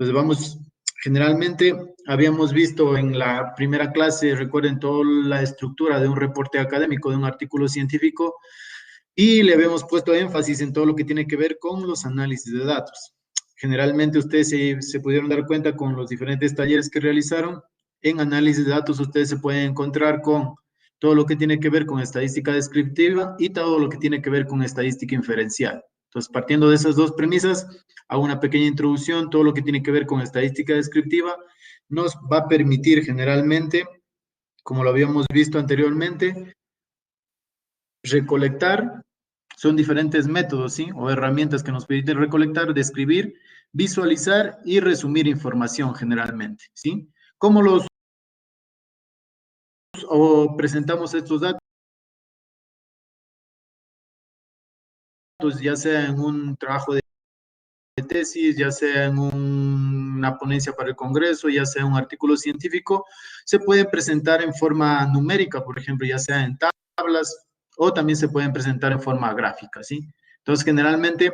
Entonces vamos, generalmente habíamos visto en la primera clase, recuerden toda la estructura de un reporte académico, de un artículo científico, y le habíamos puesto énfasis en todo lo que tiene que ver con los análisis de datos. Generalmente ustedes se pudieron dar cuenta con los diferentes talleres que realizaron. En análisis de datos ustedes se pueden encontrar con todo lo que tiene que ver con estadística descriptiva y todo lo que tiene que ver con estadística inferencial. Entonces, partiendo de esas dos premisas, hago una pequeña introducción. Todo lo que tiene que ver con estadística descriptiva nos va a permitir generalmente, como lo habíamos visto anteriormente, recolectar. Son diferentes métodos, ¿sí? O herramientas que nos permiten recolectar, describir, visualizar y resumir información generalmente, ¿sí? ¿Cómo los o presentamos estos datos? Ya sea en un trabajo de tesis, ya sea en una ponencia para el Congreso, ya sea un artículo científico, se pueden presentar en forma numérica, por ejemplo, ya sea en tablas, o también se pueden presentar en forma gráfica, ¿sí? Entonces, generalmente,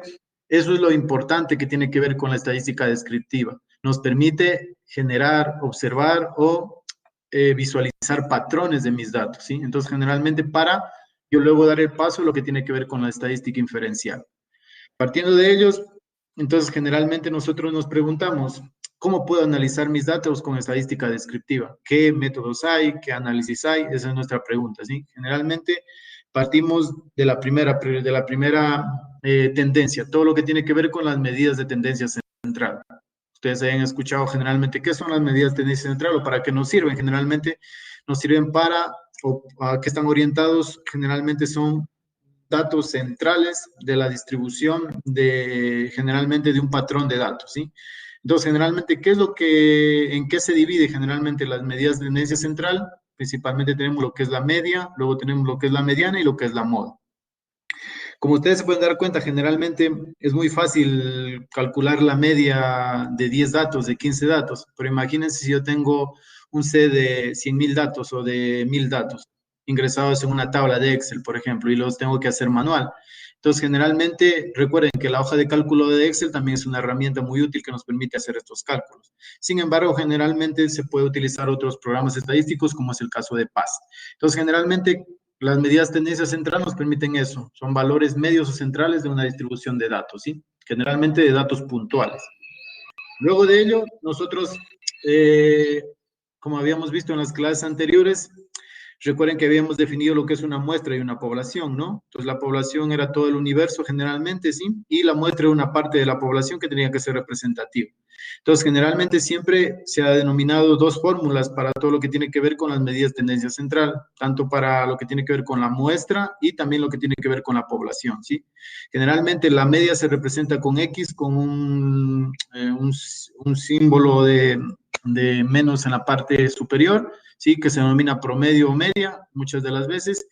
eso es lo importante que tiene que ver con la estadística descriptiva. Nos permite generar, observar o visualizar patrones de mis datos, ¿sí? Entonces, generalmente, para yo luego dar el paso a lo que tiene que ver con la estadística inferencial. Partiendo de ellos, entonces generalmente nosotros nos preguntamos, ¿cómo puedo analizar mis datos con estadística descriptiva? ¿Qué métodos hay? ¿Qué análisis hay? Esa es nuestra pregunta, ¿sí? Generalmente partimos de la primera tendencia, todo lo que tiene que ver con las medidas de tendencia central. Ustedes hayan escuchado generalmente qué son las medidas de tendencia central o para qué nos sirven. Generalmente nos sirven para, o a qué están orientados, generalmente son datos centrales de la distribución generalmente de un patrón de datos, ¿sí? Entonces, generalmente, ¿en qué se divide generalmente las medidas de tendencia central? Principalmente tenemos lo que es la media, luego tenemos lo que es la mediana y lo que es la moda. Como ustedes se pueden dar cuenta, generalmente es muy fácil calcular la media de 10 datos, de 15 datos, pero imagínense si yo tengo un set de 100.000 datos o de 1.000 datos ingresados en una tabla de Excel, por ejemplo, y los tengo que hacer manual. Entonces, generalmente, recuerden que la hoja de cálculo de Excel también es una herramienta muy útil que nos permite hacer estos cálculos. Sin embargo, generalmente se puede utilizar otros programas estadísticos, como es el caso de PAS. Entonces, generalmente, las medidas tendencia central nos permiten eso. Son valores medios o centrales de una distribución de datos, ¿sí? Generalmente de datos puntuales. Luego de ello, nosotros, como habíamos visto en las clases anteriores, recuerden que habíamos definido lo que es una muestra y una población, ¿no? Entonces, la población era todo el universo generalmente, ¿sí? Y la muestra era una parte de la población que tenía que ser representativa. Entonces, generalmente siempre se ha denominado dos fórmulas para todo lo que tiene que ver con las medidas de tendencia central, tanto para lo que tiene que ver con la muestra y también lo que tiene que ver con la población, ¿sí? Generalmente la media se representa con X, con un símbolo de menos en la parte superior, ¿sí? Que se denomina promedio o media muchas de las veces.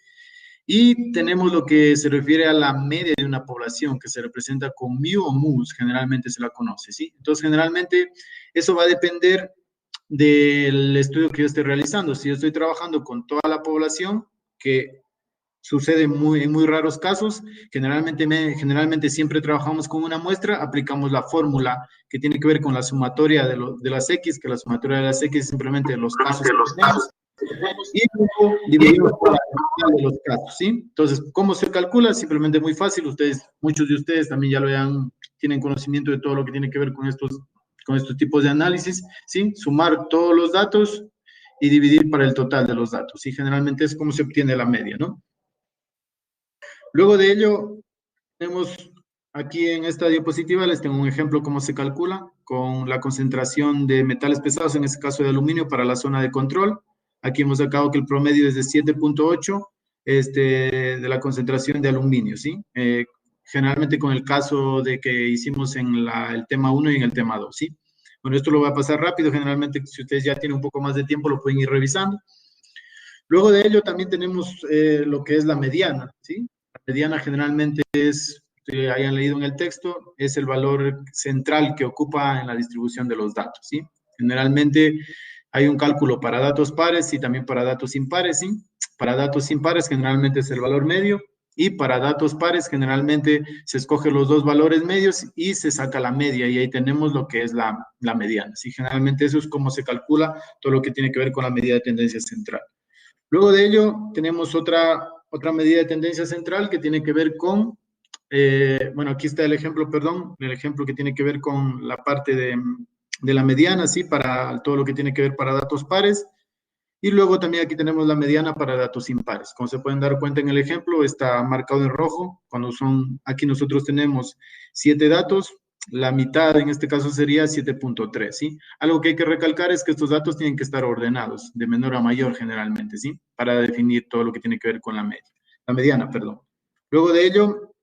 Y tenemos lo que se refiere a la media de una población, que se representa con mu o mus, generalmente se la conoce, ¿sí? Entonces, generalmente, eso va a depender del estudio que yo esté realizando. Si yo estoy trabajando con toda la población, que sucede en muy raros casos, generalmente siempre trabajamos con una muestra, aplicamos la fórmula que tiene que ver con la sumatoria de las X, que la sumatoria de las X es simplemente los casos que tenemos, y luego dividimos por la total de los casos, ¿sí? Entonces, ¿cómo se calcula? Simplemente muy fácil. Muchos de ustedes también ya tienen conocimiento de todo lo que tiene que ver con estos tipos de análisis, ¿sí? Sumar todos los datos y dividir para el total de los datos, ¿sí? Generalmente es como se obtiene la media, ¿no? Luego de ello, tenemos aquí en esta diapositiva, les tengo un ejemplo cómo se calcula con la concentración de metales pesados, en este caso de aluminio, para la zona de control. Aquí hemos sacado que el promedio es de 7.8 de la concentración de aluminio, ¿sí? Generalmente con el caso de que hicimos en el tema 1 y en el tema 2, ¿sí? Bueno, esto lo voy a pasar rápido. Generalmente, si ustedes ya tienen un poco más de tiempo, lo pueden ir revisando. Luego de ello también tenemos lo que es la mediana, ¿sí? La mediana generalmente es, si hayan leído en el texto, es el valor central que ocupa en la distribución de los datos, ¿sí? Generalmente hay un cálculo para datos pares y también para datos impares, ¿sí? Para datos impares generalmente es el valor medio Y para datos pares, generalmente se escogen los dos valores medios y se saca la media, y ahí tenemos lo que es la mediana. ¿Sí? Generalmente eso es como se calcula todo lo que tiene que ver con la medida de tendencia central. Luego de ello, tenemos otra medida de tendencia central que tiene que ver con, bueno, aquí está el ejemplo, perdón, el ejemplo que tiene que ver con la parte de la mediana, ¿sí? Para todo lo que tiene que ver para datos pares. Y luego también aquí tenemos la mediana para datos impares. Como se pueden dar cuenta en el ejemplo, está marcado en rojo. Cuando son, aquí nosotros tenemos 7 datos, la mitad en este caso sería 7.3, ¿sí? Algo que hay que recalcar es que estos datos tienen que estar ordenados, de menor a mayor generalmente, ¿sí? Para definir todo lo que tiene que ver con la mediana, perdón. Luego de ello,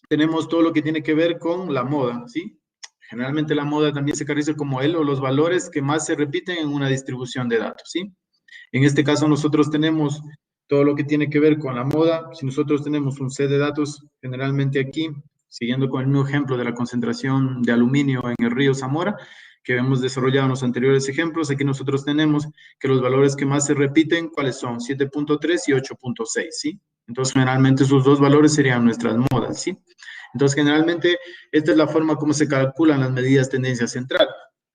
tenemos todo lo que tiene que ver con la moda, ¿sí? Generalmente la moda también se caracteriza como el o los valores que más se repiten en una distribución de datos, ¿sí? En este caso nosotros tenemos todo lo que tiene que ver con la moda. Si nosotros tenemos un set de datos, generalmente aquí, siguiendo con el mismo ejemplo de la concentración de aluminio en el río Zamora, que hemos desarrollado en los anteriores ejemplos, aquí nosotros tenemos que los valores que más se repiten, ¿cuáles son? 7.3 y 8.6, ¿sí? Entonces, generalmente esos dos valores serían nuestras modas, ¿sí? Entonces, generalmente, esta es la forma como se calculan las medidas de tendencia central.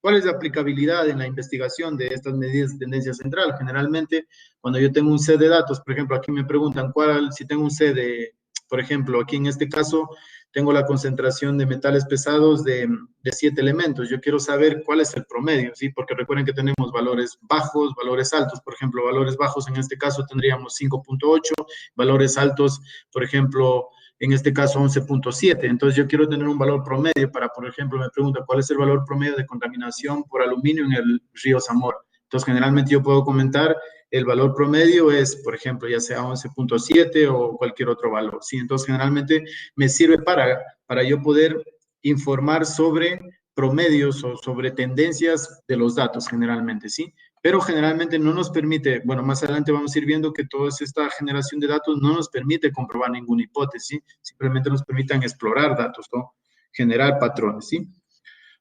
¿Cuál es la aplicabilidad en la investigación de estas medidas de tendencia central? Generalmente, cuando yo tengo un set de datos, por ejemplo, aquí me preguntan si tengo un set de, por ejemplo, aquí en este caso, tengo la concentración de metales pesados de 7 elementos. Yo quiero saber cuál es el promedio, ¿sí? Porque recuerden que tenemos valores bajos, valores altos. Por ejemplo, valores bajos en este caso tendríamos 5.8, valores altos, por ejemplo, en este caso 11.7. Entonces yo quiero tener un valor promedio para, por ejemplo, me pregunta cuál es el valor promedio de contaminación por aluminio en el río Zamora. Entonces generalmente yo puedo comentar el valor promedio es, por ejemplo, ya sea 11.7 o cualquier otro valor, ¿sí? Entonces generalmente me sirve para yo poder informar sobre promedios o sobre tendencias de los datos generalmente, ¿sí? Pero generalmente no nos permite, bueno, más adelante vamos a ir viendo que toda esta generación de datos no nos permite comprobar ninguna hipótesis, simplemente nos permiten explorar datos, ¿no? Generar patrones, ¿sí?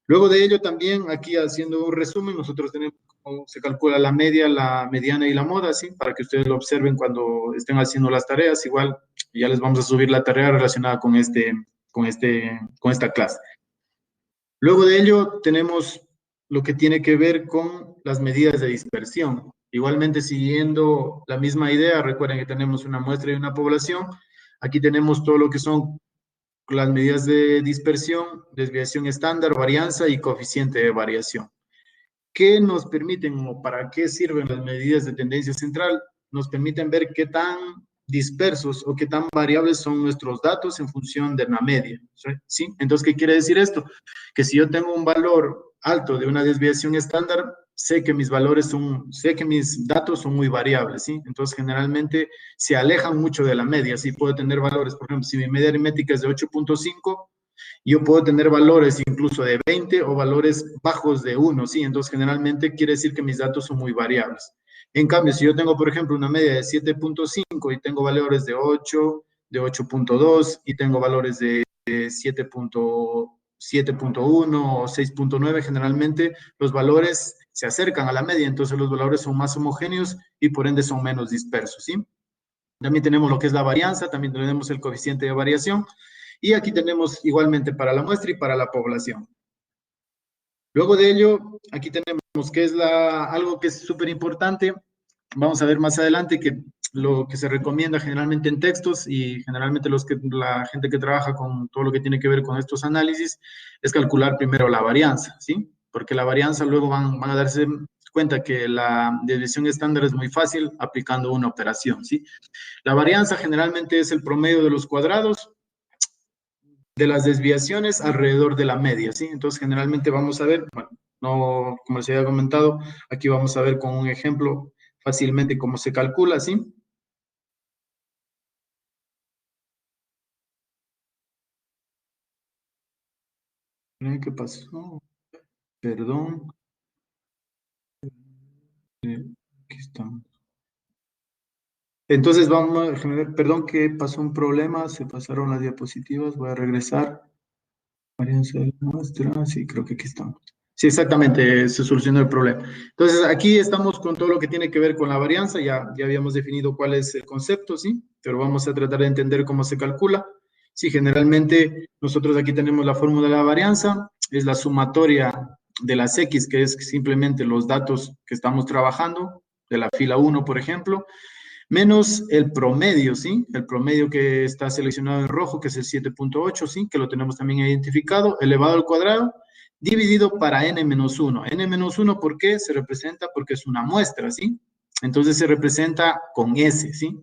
Luego de ello también, aquí haciendo un resumen, nosotros tenemos cómo se calcula la media, la mediana y la moda, ¿sí? Para que ustedes lo observen cuando estén haciendo las tareas. Igual ya les vamos a subir la tarea relacionada con esta clase. Luego de ello tenemos lo que tiene que ver con las medidas de dispersión. Igualmente, siguiendo la misma idea, recuerden que tenemos una muestra y una población. Aquí tenemos todo lo que son las medidas de dispersión, desviación estándar, varianza y coeficiente de variación. ¿Qué nos permiten o para qué sirven las medidas de tendencia central? Nos permiten ver qué tan dispersos o qué tan variables son nuestros datos en función de una media, ¿sí? Entonces, ¿qué quiere decir esto? Que si yo tengo un valor alto de una desviación estándar, sé que mis datos son muy variables, ¿sí? Entonces, generalmente se alejan mucho de la media, ¿sí? Puedo tener valores, por ejemplo, si mi media aritmética es de 8.5, yo puedo tener valores incluso de 20 o valores bajos de 1, ¿sí? Entonces, generalmente quiere decir que mis datos son muy variables. En cambio, si yo tengo, por ejemplo, una media de 7.5 y tengo valores de 8, de 8.2 y tengo valores de 7.1 o 6.9, generalmente los valores se acercan a la media, entonces los valores son más homogéneos y por ende son menos dispersos, ¿sí? También tenemos lo que es la varianza, también tenemos el coeficiente de variación, y aquí tenemos igualmente para la muestra y para la población. Luego de ello, aquí tenemos que es algo que es súper importante. Vamos a ver más adelante que lo que se recomienda generalmente en textos y generalmente la gente que trabaja con todo lo que tiene que ver con estos análisis es calcular primero la varianza, ¿sí? Porque la varianza luego van a darse cuenta que la desviación estándar es muy fácil aplicando una operación, ¿sí? La varianza generalmente es el promedio de los cuadrados de las desviaciones alrededor de la media, ¿sí? Entonces, generalmente vamos a ver, bueno, no, como les había comentado, aquí vamos a ver con un ejemplo fácilmente cómo se calcula, ¿sí? ¿Qué pasó? Perdón. Aquí estamos. Entonces, vamos a generar, perdón que pasó un problema, se pasaron las diapositivas, voy a regresar. Varianza de la muestra, sí, creo que aquí estamos. Sí, exactamente, se solucionó el problema. Entonces, aquí estamos con todo lo que tiene que ver con la varianza, ya habíamos definido cuál es el concepto, ¿sí? Pero vamos a tratar de entender cómo se calcula. Sí, generalmente nosotros aquí tenemos la fórmula de la varianza, es la sumatoria de las X, que es simplemente los datos que estamos trabajando, de la fila 1, por ejemplo, menos el promedio, ¿sí? El promedio que está seleccionado en rojo, que es el 7.8, ¿sí? Que lo tenemos también identificado, elevado al cuadrado, dividido para n-1. N-1, ¿por qué? Se representa porque es una muestra, ¿sí? Entonces se representa con S, ¿sí?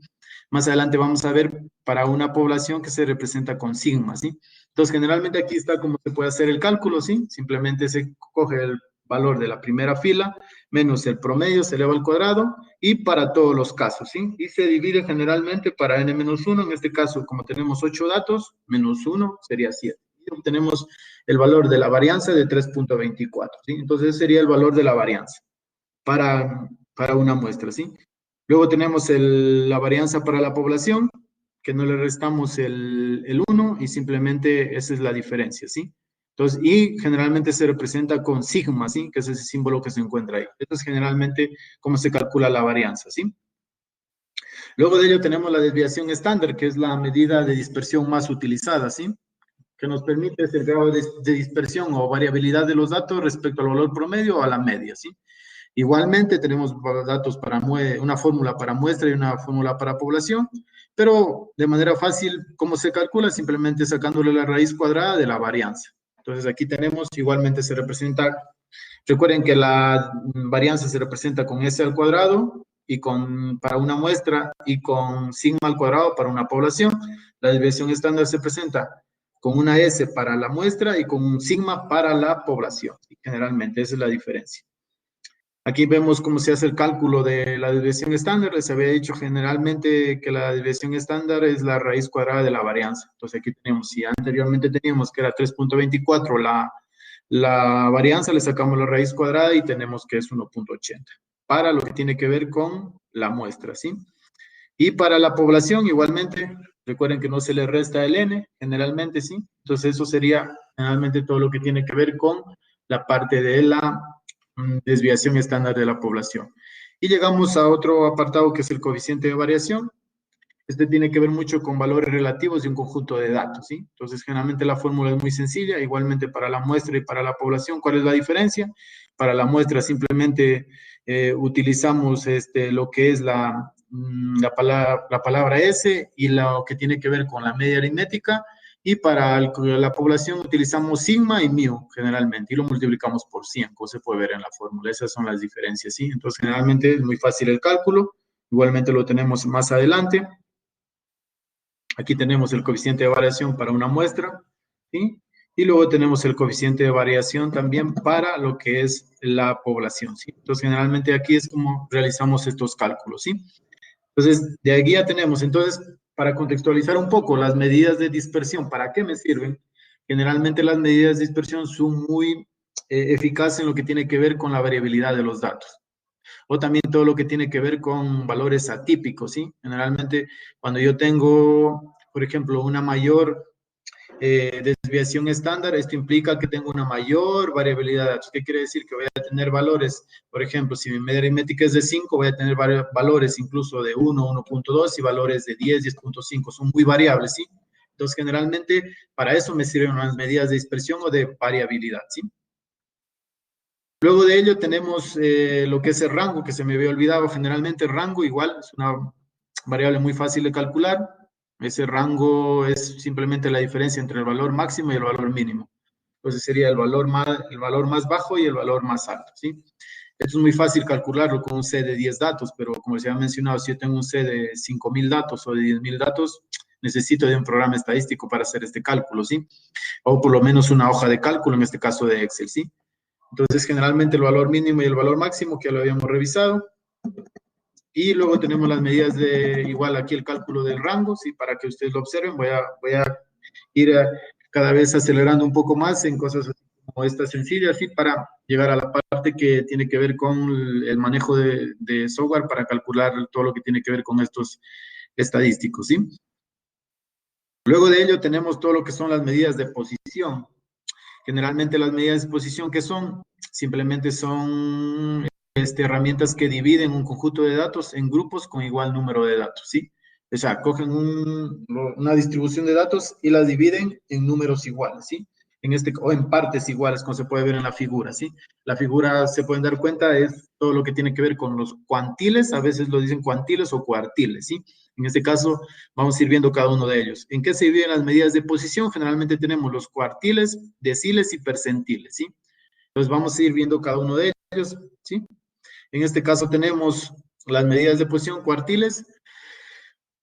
Más adelante vamos a ver para una población que se representa con sigma, ¿sí? Entonces, generalmente aquí está cómo se puede hacer el cálculo, ¿sí? Simplemente se coge el valor de la primera fila, menos el promedio, se eleva al cuadrado, y para todos los casos, ¿sí? Y se divide generalmente para n-1, en este caso, como tenemos 8 datos, menos 1 sería 7. Y obtenemos el valor de la varianza de 3.24, ¿sí? Entonces, ese sería el valor de la varianza para una muestra, ¿sí? Luego tenemos la varianza para la población, que no le restamos el 1 y simplemente esa es la diferencia, ¿sí? Entonces, y generalmente se representa con sigma, ¿sí? Que es ese símbolo que se encuentra ahí. Esto es generalmente cómo se calcula la varianza, ¿sí? Luego de ello tenemos la desviación estándar, que es la medida de dispersión más utilizada, ¿sí? Que nos permite ese grado de dispersión o variabilidad de los datos respecto al valor promedio o a la media, ¿sí? Igualmente tenemos datos para una fórmula para muestra y una fórmula para población, pero de manera fácil, ¿cómo se calcula? Simplemente sacándole la raíz cuadrada de la varianza. Entonces aquí tenemos, igualmente se representa, recuerden que la varianza se representa con S al cuadrado y para una muestra y con sigma al cuadrado para una población. La desviación estándar se presenta con una S para la muestra y con un sigma para la población. Y generalmente esa es la diferencia. Aquí vemos cómo se hace el cálculo de la desviación estándar. Les había dicho generalmente que la desviación estándar es la raíz cuadrada de la varianza. Entonces aquí tenemos, si anteriormente teníamos que era 3.24 la varianza, le sacamos la raíz cuadrada y tenemos que es 1.80 para lo que tiene que ver con la muestra, ¿sí? Y para la población igualmente, recuerden que no se le resta el n, generalmente, ¿sí? Entonces eso sería generalmente todo lo que tiene que ver con la parte de la desviación estándar de la población. Y llegamos a otro apartado que es el coeficiente de variación. Este tiene que ver mucho con valores relativos de un conjunto de datos, ¿sí? Entonces, generalmente la fórmula es muy sencilla, igualmente para la muestra y para la población. ¿Cuál es la diferencia? Para la muestra simplemente utilizamos lo que es la palabra S y lo que tiene que ver con la media aritmética, y para la población utilizamos sigma y mu generalmente, y lo multiplicamos por 100, como se puede ver en la fórmula. Esas son las diferencias, ¿sí? Entonces, generalmente es muy fácil el cálculo, igualmente lo tenemos más adelante. Aquí tenemos el coeficiente de variación para una muestra, ¿sí? Y luego tenemos el coeficiente de variación también para lo que es la población, ¿sí? Entonces, generalmente aquí es como realizamos estos cálculos, ¿sí? Entonces, de aquí ya tenemos. Entonces, para contextualizar un poco, las medidas de dispersión, ¿para qué me sirven? Generalmente las medidas de dispersión son muy eficaces en lo que tiene que ver con la variabilidad de los datos. O también todo lo que tiene que ver con valores atípicos, ¿sí? Generalmente, cuando yo tengo, por ejemplo, una mayor desviación estándar, esto implica que tengo una mayor variabilidad de datos. ¿Qué quiere decir? Que voy a tener valores, por ejemplo, si mi media aritmética es de 5, voy a tener valores incluso de 1, 1.2 y valores de 10, 10.5. Son muy variables, ¿sí? Entonces, generalmente, para eso me sirven las medidas de dispersión o de variabilidad, ¿sí? Luego de ello tenemos lo que es el rango, que se me había olvidado. Generalmente el rango igual es una variable muy fácil de calcular. Ese rango es simplemente la diferencia entre el valor máximo y el valor mínimo. Entonces sería el valor más bajo y el valor más alto, ¿sí? Esto es muy fácil calcularlo con un set de 10 datos, pero como se ha mencionado, si yo tengo un set de 5.000 datos o de 10.000 datos, necesito de un programa estadístico para hacer este cálculo, ¿sí? O por lo menos una hoja de cálculo, en este caso de Excel, ¿sí? Entonces, generalmente el valor mínimo y el valor máximo, que ya lo habíamos revisado. Y luego tenemos las medidas de, igual aquí el cálculo del rango, ¿sí? Para que ustedes lo observen, voy a ir cada vez acelerando un poco más en cosas así como estas sencillas, ¿sí? Para llegar a la parte que tiene que ver con el manejo de software para calcular todo lo que tiene que ver con estos estadísticos, ¿sí? Luego de ello tenemos todo lo que son las medidas de posición. Generalmente las medidas de exposición que son, simplemente son herramientas que dividen un conjunto de datos en grupos con igual número de datos, ¿sí? O sea, cogen una distribución de datos y las dividen en números iguales, ¿sí? O en partes iguales, como se puede ver en la figura, ¿sí? La figura, se pueden dar cuenta, es todo lo que tiene que ver con los cuantiles, a veces lo dicen cuantiles o cuartiles, ¿sí? En este caso, vamos a ir viendo cada uno de ellos. ¿En qué se dividen las medidas de posición? Generalmente tenemos los cuartiles, deciles y percentiles, ¿sí? Entonces, vamos a ir viendo cada uno de ellos, ¿sí? En este caso tenemos las medidas de posición cuartiles.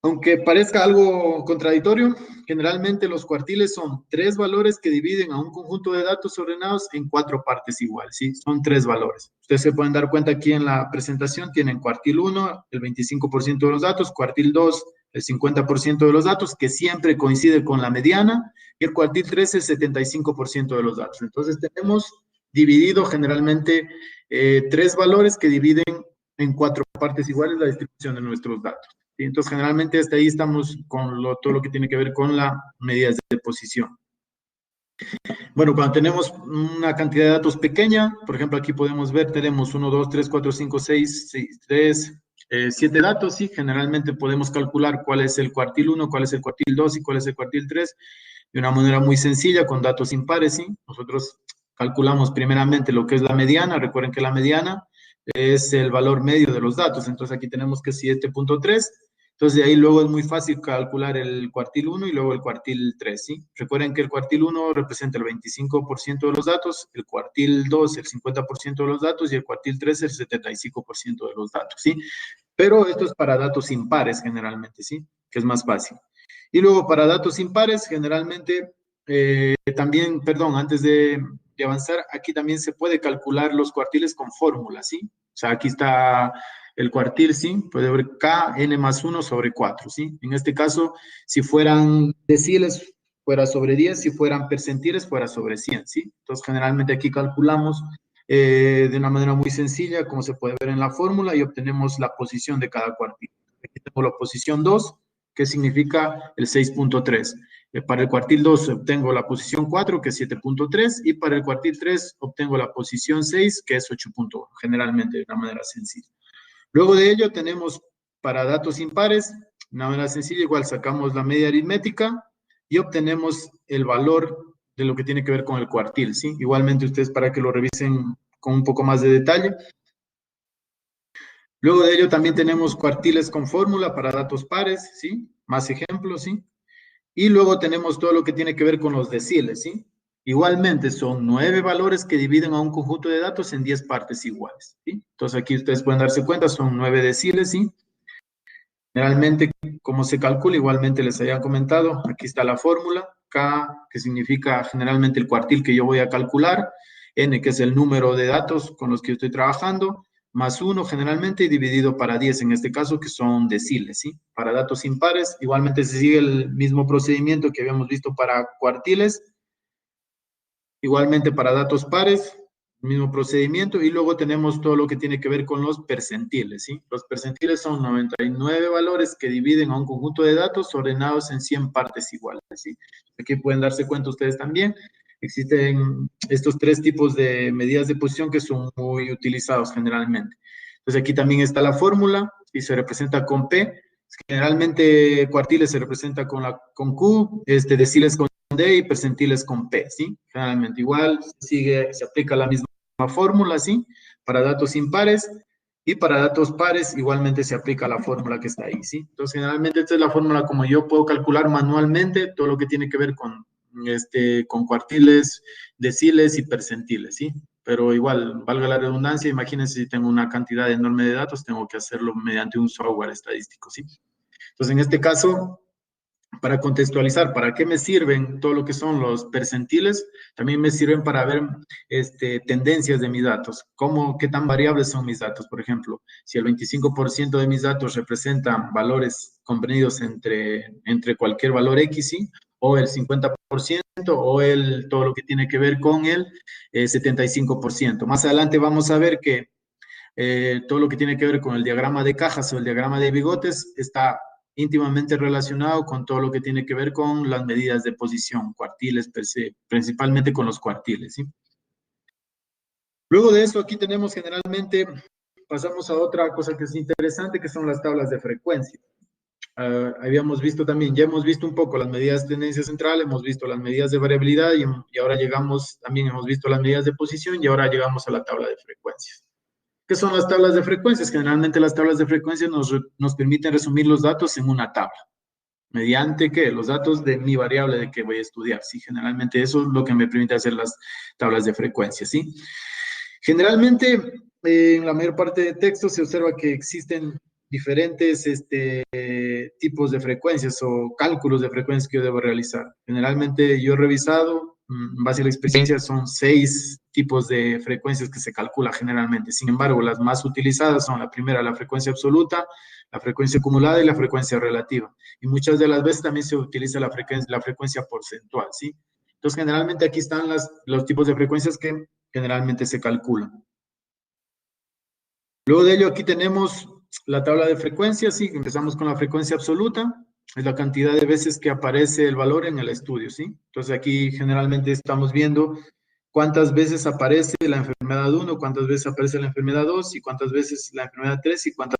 Aunque parezca algo contradictorio, generalmente los cuartiles son 3 valores que dividen a un conjunto de datos ordenados en 4 partes iguales, ¿sí? Son 3 valores. Ustedes se pueden dar cuenta aquí en la presentación, tienen cuartil 1, el 25% de los datos, cuartil 2, el 50% de los datos, que siempre coincide con la mediana, y el cuartil 3, el 75% de los datos. Entonces tenemos dividido generalmente 3 valores que dividen en 4 partes iguales la distribución de nuestros datos. ¿Sí? Entonces, generalmente hasta ahí estamos con todo lo que tiene que ver con las medidas de posición. Bueno, cuando tenemos una cantidad de datos pequeña, por ejemplo, aquí podemos ver, tenemos 1, 2, 3, 4, 5, 6, 3, 7 datos, y generalmente podemos calcular cuál es el cuartil 1, cuál es el cuartil 2 y cuál es el cuartil 3 de una manera muy sencilla, con datos impares, ¿sí? Nosotros calculamos primeramente lo que es la mediana. Recuerden que la mediana es el valor medio de los datos. Entonces aquí tenemos que 7.3. Entonces de ahí luego es muy fácil calcular el cuartil 1 y luego el cuartil 3, ¿sí? Recuerden que el cuartil 1 representa el 25% de los datos, el cuartil 2 el 50% de los datos y el cuartil 3 el 75% de los datos, ¿sí? Pero esto es para datos impares generalmente, ¿sí? Que es más fácil. Y luego para datos impares, generalmente también, perdón, antes de avanzar, aquí también se puede calcular los cuartiles con fórmulas, ¿sí? O sea, aquí está el cuartil, ¿sí? Puede ver K, N más 1 sobre 4, ¿sí? En este caso, si fueran deciles, fuera sobre 10, si fueran percentiles, fuera sobre 100, ¿sí? Entonces, generalmente aquí calculamos de una manera muy sencilla, como se puede ver en la fórmula, y obtenemos la posición de cada cuartil. Aquí tengo la posición 2, que significa el 6.3. Para el cuartil 2 obtengo la posición 4, que es 7.3, y para el cuartil 3 obtengo la posición 6, que es 8.1, generalmente de una manera sencilla. Luego de ello tenemos para datos impares, de una manera sencilla, igual sacamos la media aritmética y obtenemos el valor de lo que tiene que ver con el cuartil, ¿sí? Igualmente ustedes para que lo revisen con un poco más de detalle. Luego de ello también tenemos cuartiles con fórmula para datos pares, ¿sí? Más ejemplos, ¿sí? Y luego tenemos todo lo que tiene que ver con los deciles, ¿sí? Igualmente son 9 valores que dividen a un conjunto de datos en 10 partes iguales, ¿sí? Entonces aquí ustedes pueden darse cuenta, son 9 deciles, ¿sí? Generalmente, como se calcula, igualmente les había comentado, aquí está la fórmula, K, que significa generalmente el cuartil que yo voy a calcular, N, que es el número de datos con los que estoy trabajando, más 1 generalmente, y dividido para 10 en este caso, que son deciles, ¿sí? Para datos impares, igualmente se sigue el mismo procedimiento que habíamos visto para cuartiles, igualmente para datos pares, mismo procedimiento, y luego tenemos todo lo que tiene que ver con los percentiles, ¿sí? Los percentiles son 99 valores que dividen a un conjunto de datos ordenados en 100 partes iguales, ¿sí? Aquí pueden darse cuenta ustedes también. Existen estos 3 tipos de medidas de posición que son muy utilizados generalmente. Entonces aquí también está la fórmula y se representa con P. Generalmente cuartiles se representa con Q, deciles con D y percentiles con P, ¿sí? Generalmente igual se aplica la misma fórmula, ¿sí? Para datos impares, y para datos pares igualmente se aplica la fórmula que está ahí, ¿sí? Entonces, generalmente esta es la fórmula como yo puedo calcular manualmente todo lo que tiene que ver con cuartiles, deciles y percentiles, ¿sí? Pero igual, valga la redundancia, imagínense si tengo una cantidad enorme de datos, tengo que hacerlo mediante un software estadístico, ¿sí? Entonces, en este caso, para contextualizar, ¿para qué me sirven todo lo que son los percentiles? También me sirven para ver tendencias de mis datos, qué tan variables son mis datos. Por ejemplo, si el 25% de mis datos representan valores comprendidos entre cualquier valor X, ¿sí? O el 50%, o todo lo que tiene que ver con el 75%. Más adelante vamos a ver que todo lo que tiene que ver con el diagrama de cajas o el diagrama de bigotes está íntimamente relacionado con todo lo que tiene que ver con las medidas de posición, cuartiles, principalmente con los cuartiles, ¿sí? Luego de eso, aquí tenemos generalmente, pasamos a otra cosa que es interesante, que son las tablas de frecuencia. Habíamos visto también, ya hemos visto un poco las medidas de tendencia central, hemos visto las medidas de variabilidad y ahora llegamos, también hemos visto las medidas de posición y ahora llegamos a la tabla de frecuencias. ¿Qué son las tablas de frecuencias? Generalmente las tablas de frecuencias nos permiten resumir los datos en una tabla. ¿Mediante qué? Los datos de mi variable de que voy a estudiar, ¿sí? Generalmente eso es lo que me permite hacer las tablas de frecuencias, ¿sí? Generalmente, en la mayor parte de textos se observa que existen diferentes tipos de frecuencias o cálculos de frecuencias que yo debo realizar. Generalmente yo he revisado, en base a la experiencia, son 6 tipos de frecuencias que se calcula generalmente. Sin embargo, las más utilizadas son la primera, la frecuencia absoluta, la frecuencia acumulada y la frecuencia relativa. Y muchas de las veces también se utiliza la frecuencia porcentual, ¿sí? Entonces, generalmente aquí están los tipos de frecuencias que generalmente se calculan. Luego de ello, aquí tenemos la tabla de frecuencias, ¿sí? Empezamos con la frecuencia absoluta, es la cantidad de veces que aparece el valor en el estudio, ¿sí? Entonces, aquí generalmente estamos viendo cuántas veces aparece la enfermedad 1, cuántas veces aparece la enfermedad 2, y cuántas veces la enfermedad 3, y cuántas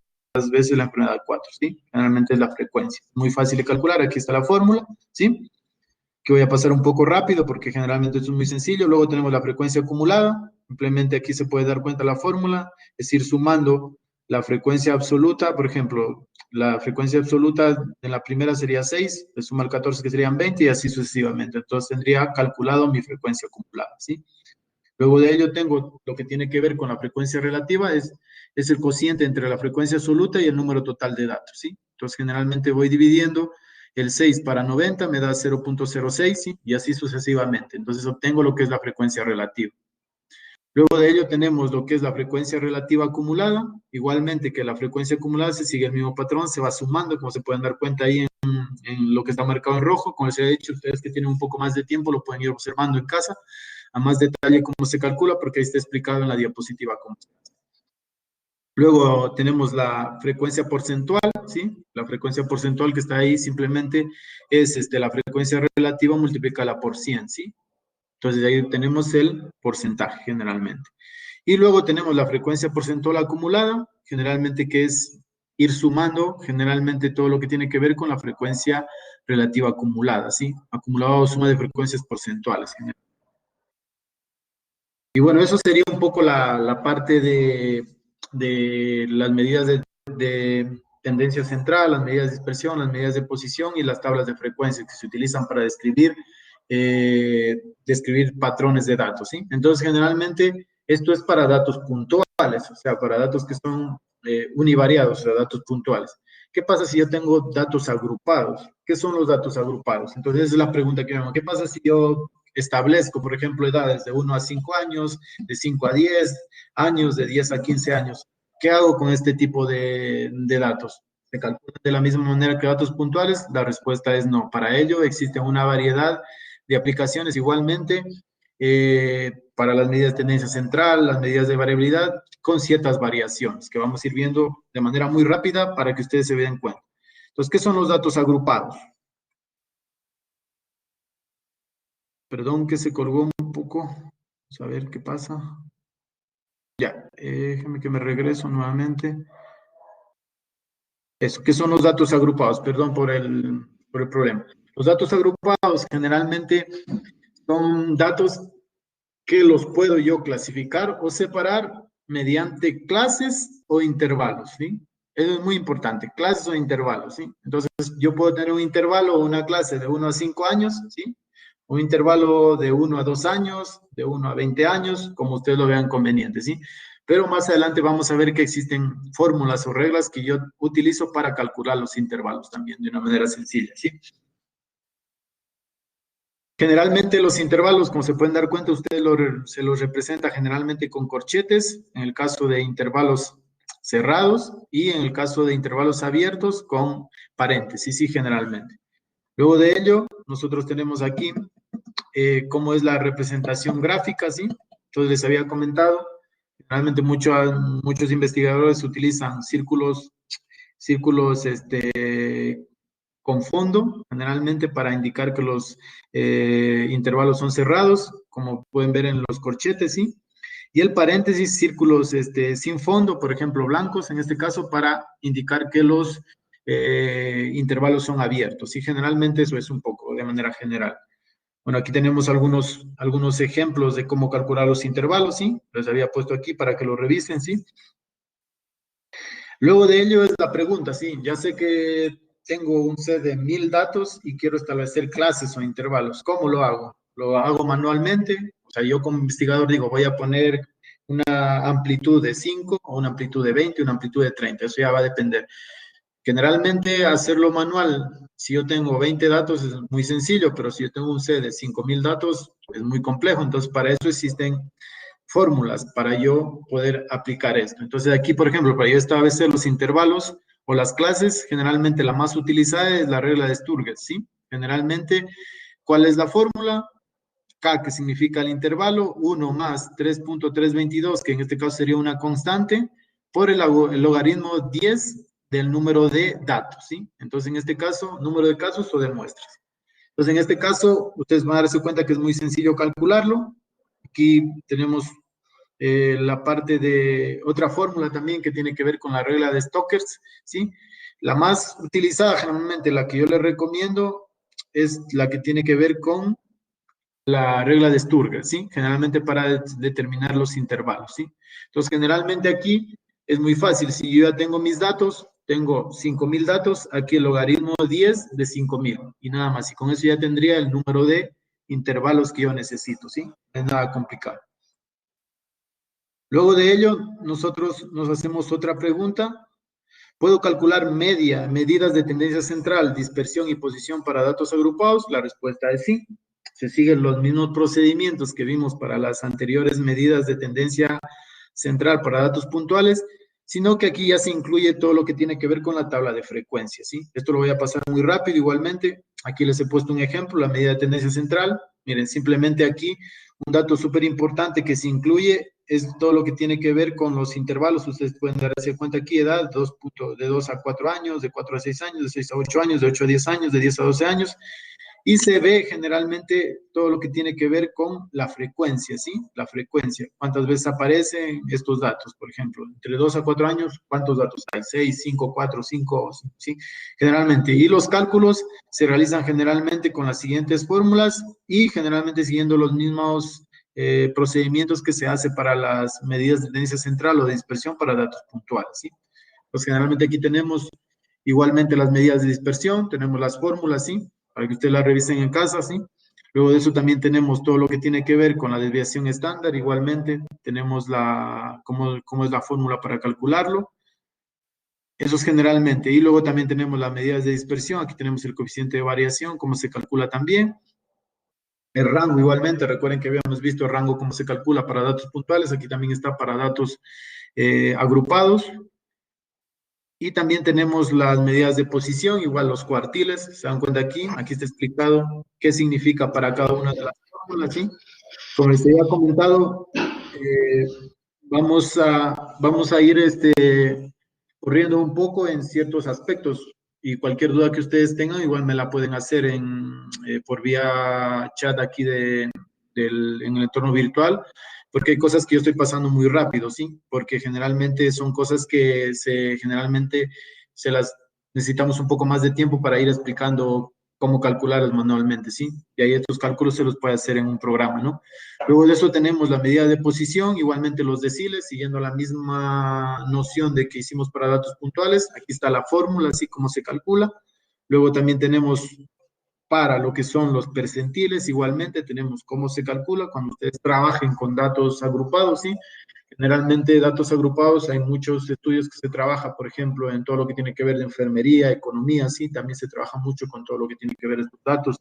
veces la enfermedad 4, ¿sí? Generalmente es la frecuencia. Muy fácil de calcular, aquí está la fórmula, ¿sí? Que voy a pasar un poco rápido porque generalmente esto es muy sencillo. Luego tenemos la frecuencia acumulada. Simplemente aquí se puede dar cuenta la fórmula, es ir sumando la frecuencia absoluta. Por ejemplo, la frecuencia absoluta en la primera sería 6, le suma el 14 que serían 20 y así sucesivamente. Entonces tendría calculado mi frecuencia acumulada, ¿sí? Luego de ello tengo lo que tiene que ver con la frecuencia relativa, es el cociente entre la frecuencia absoluta y el número total de datos, ¿sí? Entonces generalmente voy dividiendo el 6 para 90 me da 0.06, ¿sí? Y así sucesivamente. Entonces obtengo lo que es la frecuencia relativa. Luego de ello tenemos lo que es la frecuencia relativa acumulada. Igualmente que la frecuencia acumulada se sigue el mismo patrón, se va sumando, como se pueden dar cuenta ahí en lo que está marcado en rojo. Como les he dicho, ustedes que tienen un poco más de tiempo lo pueden ir observando en casa a más detalle cómo se calcula, porque ahí está explicado en la diapositiva cómo se hace. Luego tenemos la frecuencia porcentual, ¿sí? La frecuencia porcentual que está ahí simplemente es la frecuencia relativa multiplicada por 100, ¿sí? Entonces ahí tenemos el porcentaje generalmente. Y luego tenemos la frecuencia porcentual acumulada, generalmente que es ir sumando generalmente todo lo que tiene que ver con la frecuencia relativa acumulada, ¿sí? Acumulado o suma de frecuencias porcentuales. Y bueno, eso sería un poco la parte de las medidas de tendencia central, las medidas de dispersión, las medidas de posición y las tablas de frecuencia que se utilizan para describir patrones de datos, ¿sí? Entonces, generalmente, esto es para datos puntuales, o sea, para datos que son univariados, o sea, datos puntuales. ¿Qué pasa si yo tengo datos agrupados? ¿Qué son los datos agrupados? Entonces, esa es la pregunta que me hago. ¿Qué pasa si yo establezco, por ejemplo, edades de 1 a 5 años, de 5 a 10 años, de 10 a 15 años? ¿Qué hago con este tipo de datos? ¿Se calculan de la misma manera que datos puntuales? La respuesta es no. Para ello existe una variedad de aplicaciones igualmente para las medidas de tendencia central, las medidas de variabilidad, con ciertas variaciones que vamos a ir viendo de manera muy rápida para que ustedes se den cuenta. Entonces, ¿qué son los datos agrupados? Perdón que se colgó un poco. Vamos a ver qué pasa. Ya, déjame que me regreso nuevamente. Eso, ¿qué son los datos agrupados? Perdón por el problema. Los datos agrupados generalmente son datos que los puedo yo clasificar o separar mediante clases o intervalos, ¿sí? Eso es muy importante, clases o intervalos, ¿sí? Entonces, yo puedo tener un intervalo o una clase de 1 a 5 años, ¿sí? Un intervalo de 1 a 2 años, de 1 a 20 años, como ustedes lo vean conveniente, ¿sí? Pero más adelante vamos a ver que existen fórmulas o reglas que yo utilizo para calcular los intervalos también de una manera sencilla, ¿sí? Generalmente los intervalos, como se pueden dar cuenta, ustedes se los representa generalmente con corchetes, en el caso de intervalos cerrados y en el caso de intervalos abiertos con paréntesis, sí, generalmente. Luego de ello, nosotros tenemos aquí cómo es la representación gráfica, ¿sí? Entonces les había comentado, generalmente muchos investigadores utilizan círculos círculos con fondo, generalmente para indicar que los intervalos son cerrados, como pueden ver en los corchetes, ¿sí? Y el paréntesis, círculos sin fondo, por ejemplo, blancos, en este caso, para indicar que los intervalos son abiertos, ¿sí? Generalmente eso es un poco de manera general. Bueno, aquí tenemos algunos ejemplos de cómo calcular los intervalos, ¿sí? Los había puesto aquí para que lo revisen, ¿sí? Luego de ello es la pregunta, ¿sí? Ya sé que tengo un set de 1000 datos y quiero establecer clases o intervalos. ¿Cómo lo hago? ¿Lo hago manualmente? O sea, yo como investigador digo, voy a poner una amplitud de 5 o una amplitud de 20, una amplitud de 30. Eso ya va a depender. Generalmente hacerlo manual, si yo tengo 20 datos es muy sencillo, pero si yo tengo un set de 5000 datos es muy complejo. Entonces, para eso existen fórmulas para yo poder aplicar esto. Entonces, aquí, por ejemplo, para yo establecer los intervalos o las clases, generalmente la más utilizada es la regla de Sturges, ¿sí? Generalmente, ¿cuál es la fórmula? K, que significa el intervalo, 1 más 3.322, que en este caso sería una constante, por el logaritmo 10 del número de datos, ¿sí? Entonces, en este caso, número de casos o de muestras. Entonces, en este caso, ustedes van a darse cuenta que es muy sencillo calcularlo. Aquí tenemos la parte de otra fórmula también que tiene que ver con la regla de Stokes, ¿sí? La más utilizada, generalmente la que yo les recomiendo, es la que tiene que ver con la regla de Sturger, ¿sí? Generalmente para determinar los intervalos, ¿sí? Entonces, generalmente aquí es muy fácil. Si yo ya tengo mis datos, tengo 5000 datos, aquí el logaritmo 10 de 5000 y nada más. Y con eso ya tendría el número de intervalos que yo necesito, ¿sí? No es nada complicado. Luego de ello, nosotros nos hacemos otra pregunta. ¿Puedo calcular medidas de tendencia central, dispersión y posición para datos agrupados? La respuesta es sí. Se siguen los mismos procedimientos que vimos para las anteriores medidas de tendencia central para datos puntuales, sino que aquí ya se incluye todo lo que tiene que ver con la tabla de frecuencia, ¿sí? Esto lo voy a pasar muy rápido igualmente. Aquí les he puesto un ejemplo, la medida de tendencia central. Miren, simplemente aquí un dato súper importante que se incluye es todo lo que tiene que ver con los intervalos. Ustedes pueden darse cuenta aquí, edad, de 2 a 4 años, de 4 a 6 años, de 6 a 8 años, de 8 a 10 años, de 10 a 12 años. Y se ve generalmente todo lo que tiene que ver con la frecuencia, ¿sí? La frecuencia. ¿Cuántas veces aparecen estos datos? Por ejemplo, entre 2 a 4 años, ¿cuántos datos hay? 6, 5, 4, 5, ¿sí? Generalmente. Y los cálculos se realizan generalmente con las siguientes fórmulas y generalmente siguiendo los mismos procedimientos que se hace para las medidas de tendencia central o de dispersión para datos puntuales, ¿sí? Pues generalmente aquí tenemos igualmente las medidas de dispersión, tenemos las fórmulas, ¿sí? Para que ustedes las revisen en casa, ¿sí? Luego de eso también tenemos todo lo que tiene que ver con la desviación estándar, igualmente tenemos cómo es la fórmula para calcularlo. Eso es generalmente. Y luego también tenemos las medidas de dispersión, aquí tenemos el coeficiente de variación, cómo se calcula también. El rango igualmente, recuerden que habíamos visto el rango cómo se calcula para datos puntuales, aquí también está para datos agrupados. Y también tenemos las medidas de posición, igual los cuartiles, se dan cuenta aquí está explicado qué significa para cada una de las fórmulas, ¿sí? Como les había comentado, vamos a ir corriendo un poco en ciertos aspectos y cualquier duda que ustedes tengan, igual me la pueden hacer por vía chat aquí en el entorno virtual, porque hay cosas que yo estoy pasando muy rápido, ¿sí? Porque generalmente son cosas que generalmente se las necesitamos un poco más de tiempo para ir explicando cómo calcularlas manualmente, ¿sí? Y ahí estos cálculos se los puede hacer en un programa, ¿no? Luego de eso tenemos la medida de posición, igualmente los deciles, siguiendo la misma noción de que hicimos para datos puntuales. Aquí está la fórmula, así como se calcula. Luego también tenemos para lo que son los percentiles, igualmente tenemos cómo se calcula cuando ustedes trabajen con datos agrupados, ¿sí? Generalmente datos agrupados, hay muchos estudios que se trabaja, por ejemplo, en todo lo que tiene que ver de enfermería, economía, sí, también se trabaja mucho con todo lo que tiene que ver estos datos.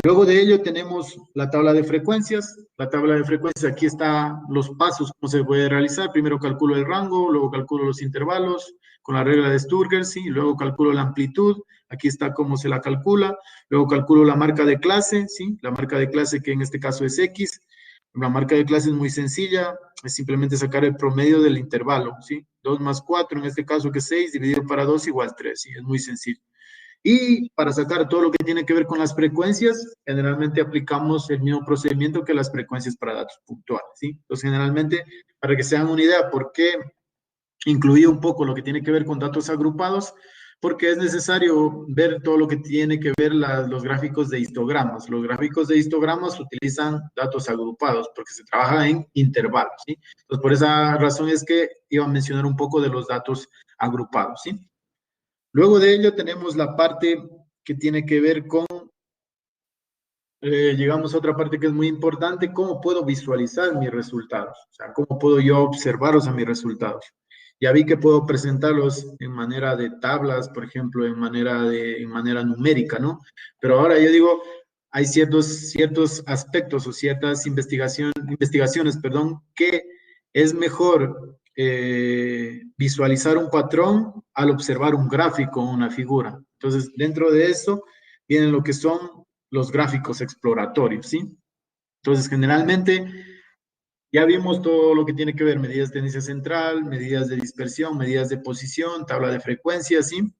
Luego de ello tenemos la tabla de frecuencias. La tabla de frecuencias, aquí están los pasos, cómo se puede realizar. Primero calculo el rango, luego calculo los intervalos con la regla de Sturger, ¿sí? Luego calculo la amplitud, aquí está cómo se la calcula. Luego calculo la marca de clase, ¿sí? La marca de clase que en este caso es X. La marca de clase es muy sencilla, es simplemente sacar el promedio del intervalo, ¿sí? 2 más 4, en este caso que es 6, dividido para 2 igual 3, ¿sí? Es muy sencillo. Y para sacar todo lo que tiene que ver con las frecuencias, generalmente aplicamos el mismo procedimiento que las frecuencias para datos puntuales, ¿sí? Entonces, generalmente, para que se hagan una idea por qué incluí un poco lo que tiene que ver con datos agrupados, porque es necesario ver todo lo que tiene que ver los gráficos de histogramas. Los gráficos de histogramas utilizan datos agrupados porque se trabaja en intervalos, ¿sí? Entonces, por esa razón es que iba a mencionar un poco de los datos agrupados, ¿sí? Luego de ello tenemos la parte que tiene que ver con, llegamos a otra parte que es muy importante, cómo puedo visualizar mis resultados, o sea, cómo puedo yo observarlos a mis resultados. Ya vi que puedo presentarlos en manera de tablas, por ejemplo, en manera numérica, ¿no? Pero ahora yo digo, hay ciertos aspectos o ciertas investigaciones, perdón, que es mejor visualizar un patrón al observar un gráfico o una figura. Entonces, dentro de eso vienen lo que son los gráficos exploratorios, ¿sí? Entonces, generalmente ya vimos todo lo que tiene que ver medidas de tendencia central, medidas de dispersión, medidas de posición, tabla de frecuencia, ¿sí?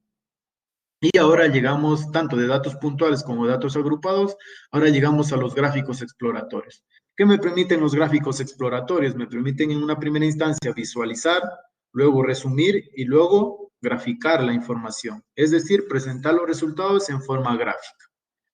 Y ahora llegamos, tanto de datos puntuales como de datos agrupados, ahora llegamos a los gráficos exploratorios. ¿Qué me permiten los gráficos exploratorios? Me permiten en una primera instancia visualizar, luego resumir y luego graficar la información. Es decir, presentar los resultados en forma gráfica.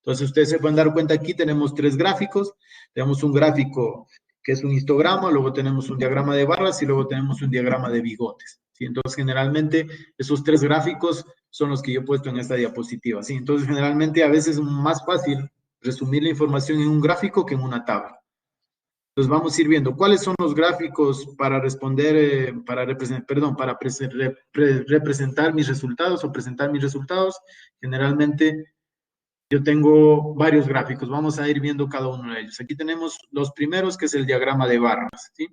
Entonces, ustedes se pueden dar cuenta, aquí tenemos 3 gráficos. Tenemos un gráfico que es un histograma, luego tenemos un diagrama de barras y luego tenemos un diagrama de bigotes, ¿sí? Entonces, generalmente, esos 3 gráficos son los que yo he puesto en esta diapositiva, ¿sí? Entonces, generalmente, a veces es más fácil resumir la información en un gráfico que en una tabla. Entonces, vamos a ir viendo cuáles son los gráficos para responder, para representar mis resultados o presentar mis resultados. Generalmente, yo tengo varios gráficos, vamos a ir viendo cada uno de ellos. Aquí tenemos los primeros, que es el diagrama de barras, ¿sí?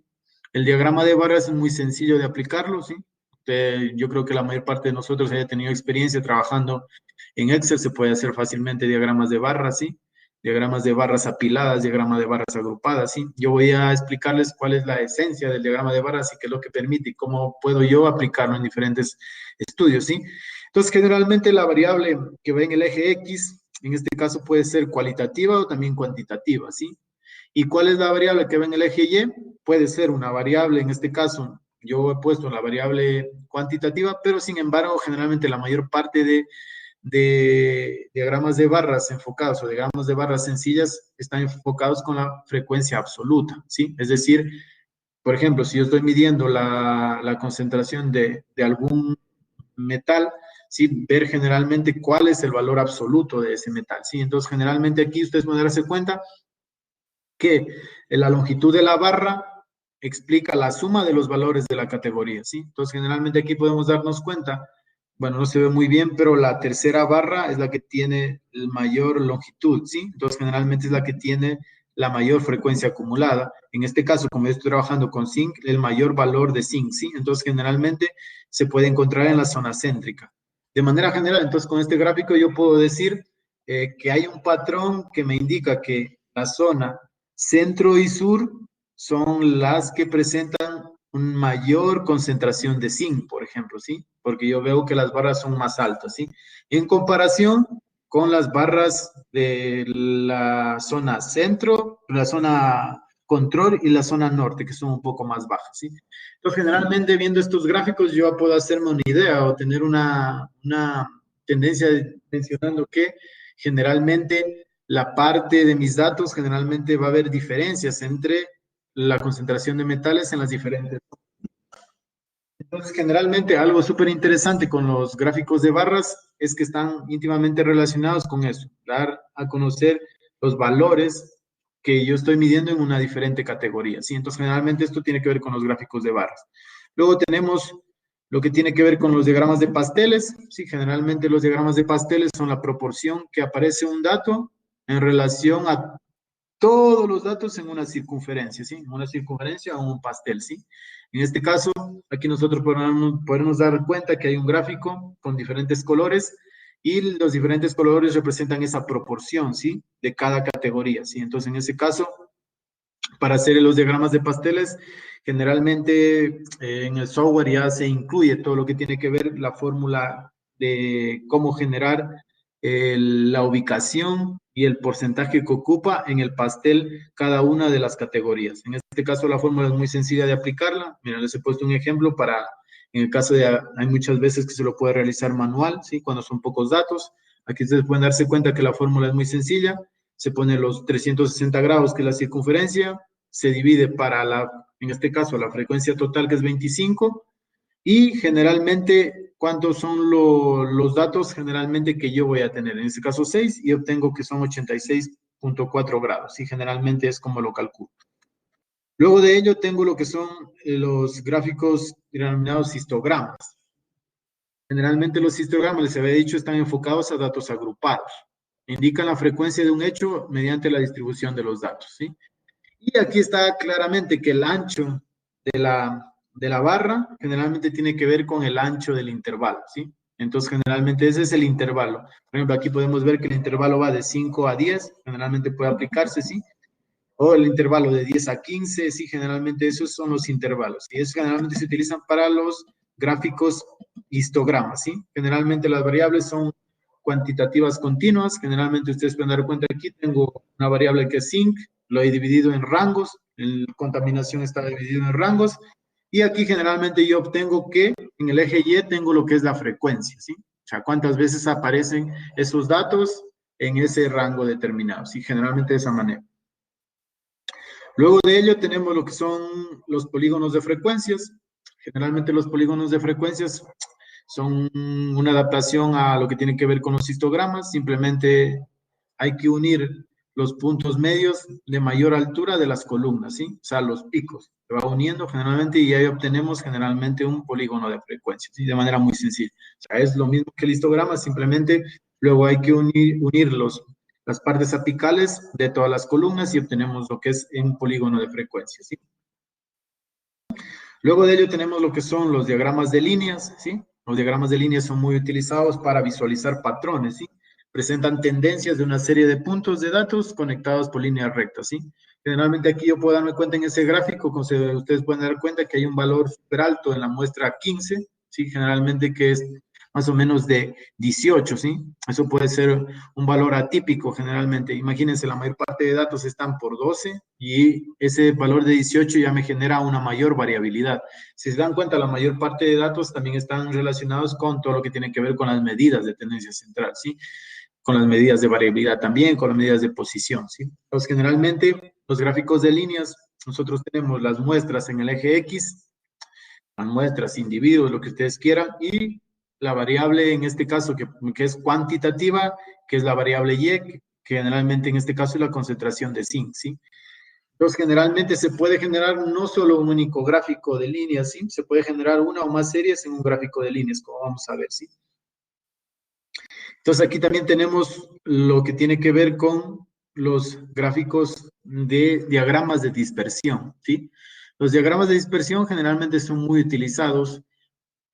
El diagrama de barras es muy sencillo de aplicarlo, ¿sí? Yo creo que la mayor parte de nosotros haya tenido experiencia trabajando en Excel, se puede hacer fácilmente diagramas de barras, ¿sí? Diagramas de barras apiladas, diagrama de barras agrupadas, ¿sí? Yo voy a explicarles cuál es la esencia del diagrama de barras y qué es lo que permite y cómo puedo yo aplicarlo en diferentes estudios, ¿sí? Entonces, generalmente la variable que va en el eje X, en este caso puede ser cualitativa o también cuantitativa, ¿sí? ¿Y cuál es la variable que va en el eje Y? Puede ser una variable, en este caso, yo he puesto la variable cuantitativa, pero sin embargo, generalmente la mayor parte de diagramas de barras enfocados o diagramas de barras sencillas están enfocados con la frecuencia absoluta, ¿sí? Es decir, por ejemplo, si yo estoy midiendo la concentración de algún metal, ¿sí? Ver generalmente cuál es el valor absoluto de ese metal, ¿sí? Entonces, generalmente aquí ustedes van a darse cuenta que la longitud de la barra explica la suma de los valores de la categoría, ¿sí? Entonces, generalmente aquí podemos darnos cuenta, bueno, no se ve muy bien, pero la tercera barra es la que tiene el mayor longitud, ¿sí? Entonces, generalmente es la que tiene la mayor frecuencia acumulada. En este caso, como yo estoy trabajando con zinc, el mayor valor de zinc, ¿sí? Entonces, generalmente se puede encontrar en la zona céntrica. De manera general, entonces, con este gráfico yo puedo decir que hay un patrón que me indica que la zona centro y sur son las que presentan una mayor concentración de zinc, por ejemplo, ¿sí? Porque yo veo que las barras son más altas, ¿sí? En comparación con las barras de la zona centro, la zona control y la zona norte, que son un poco más bajas, ¿sí? Entonces, generalmente viendo estos gráficos, yo puedo hacerme una idea o tener una tendencia mencionando que generalmente la parte de mis datos, generalmente va a haber diferencias entre la concentración de metales en las diferentes. Entonces, generalmente algo súper interesante con los gráficos de barras es que están íntimamente relacionados con eso, dar a conocer los valores que yo estoy midiendo en una diferente categoría, ¿sí? Entonces, generalmente esto tiene que ver con los gráficos de barras. Luego tenemos lo que tiene que ver con los diagramas de pasteles, ¿sí? Generalmente los diagramas de pasteles son la proporción que aparece un dato en relación a todos los datos en una circunferencia, ¿sí? Una circunferencia o un pastel, ¿sí? En este caso, aquí nosotros podemos dar cuenta que hay un gráfico con diferentes colores y los diferentes colores representan esa proporción, ¿sí? De cada categoría, ¿sí? Entonces, en ese caso, Para hacer los diagramas de pasteles, generalmente en el software ya se incluye todo lo que tiene que ver la fórmula de cómo generar la ubicación y el porcentaje que ocupa en el pastel cada una de las categorías. En este caso la fórmula es muy sencilla de aplicarla. Mira, les he puesto un ejemplo para, en el caso de, hay muchas veces que se lo puede realizar manual, ¿sí? Cuando son pocos datos. Aquí ustedes pueden darse cuenta que la fórmula es muy sencilla. Se pone los 360 grados, que es la circunferencia, se divide para la, en este caso, la frecuencia total, que es 25, y generalmente, ¿cuántos son los datos generalmente que yo voy a tener? En este caso 6, y obtengo que son 86.4 grados, y generalmente es como lo calculo. Luego de ello tengo lo que son los gráficos denominados histogramas. Generalmente los histogramas, les había dicho, están enfocados a datos agrupados. Indican la frecuencia de un hecho mediante la distribución de los datos, ¿sí? Y aquí está claramente que el ancho de la barra generalmente tiene que ver con el ancho del intervalo, ¿sí? Entonces, generalmente ese es el intervalo. Por ejemplo, aquí podemos ver que el intervalo va de 5 a 10, generalmente puede aplicarse, ¿sí? O el intervalo de 10 a 15, sí, generalmente esos son los intervalos. Y eso generalmente se utilizan para los gráficos histogramas, ¿sí? Generalmente las variables son cuantitativas continuas. Generalmente ustedes pueden dar cuenta aquí, tengo una variable que es zinc, lo he dividido en rangos, la contaminación está dividido en rangos, y aquí generalmente yo obtengo que en el eje Y tengo lo que es la frecuencia, ¿sí? O sea, cuántas veces aparecen esos datos en ese rango determinado, ¿sí? Generalmente de esa manera. Luego de ello tenemos lo que son los polígonos de frecuencias. Generalmente los polígonos de frecuencias son una adaptación a lo que tiene que ver con los histogramas. Simplemente hay que unir los puntos medios de mayor altura de las columnas, ¿sí? O sea, los picos. Se va uniendo generalmente y ahí obtenemos generalmente un polígono de frecuencias, ¿sí? De manera muy sencilla. O sea, es lo mismo que el histograma, simplemente luego hay que unir las partes apicales de todas las columnas y obtenemos lo que es un polígono de frecuencias, ¿sí? Luego de ello tenemos lo que son los diagramas de líneas, ¿sí? Los diagramas de líneas son muy utilizados para visualizar patrones, ¿sí? Presentan tendencias de una serie de puntos de datos conectados por líneas rectas, ¿sí? Generalmente aquí yo puedo darme cuenta en ese gráfico, ustedes pueden dar cuenta que hay un valor súper alto en la muestra 15, ¿sí? Generalmente que es más o menos de 18, ¿sí? Eso puede ser un valor atípico generalmente. Imagínense, la mayor parte de datos están por 12 y ese valor de 18 ya me genera una mayor variabilidad. Si se dan cuenta, la mayor parte de datos también están relacionados con todo lo que tiene que ver con las medidas de tendencia central, ¿sí? Con las medidas de variabilidad también, con las medidas de posición, ¿sí? Entonces, generalmente, los gráficos de líneas, nosotros tenemos las muestras en el eje X, las muestras, individuos, lo que ustedes quieran, y la variable en este caso que es cuantitativa, que es la variable Y, que generalmente en este caso es la concentración de zinc, ¿sí? Entonces, generalmente se puede generar no solo un único gráfico de líneas, ¿sí? Se puede generar una o más series en un gráfico de líneas, como vamos a ver, ¿sí? Entonces, aquí también tenemos lo que tiene que ver con los gráficos de diagramas de dispersión, ¿sí? Los diagramas de dispersión generalmente son muy utilizados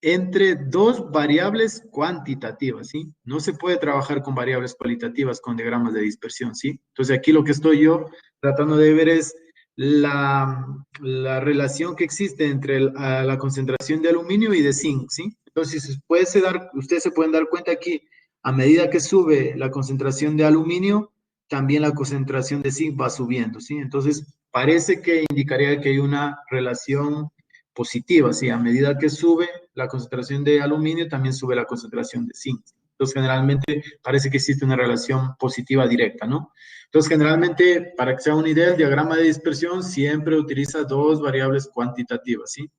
entre dos variables cuantitativas, ¿sí? No se puede trabajar con variables cualitativas con diagramas de dispersión, ¿sí? Entonces aquí lo que estoy yo tratando de ver es la relación que existe entre la concentración de aluminio y de zinc, ¿sí? Entonces ustedes se pueden dar cuenta aquí, a medida que sube la concentración de aluminio, también la concentración de zinc va subiendo, ¿sí? Entonces parece que indicaría que hay una relación positiva, ¿sí? A medida que sube la concentración de aluminio, también sube la concentración de zinc. Entonces, generalmente parece que existe una relación positiva directa, ¿no? Entonces, generalmente, para que sea una idea, el diagrama de dispersión siempre utiliza dos variables cuantitativas, ¿sí?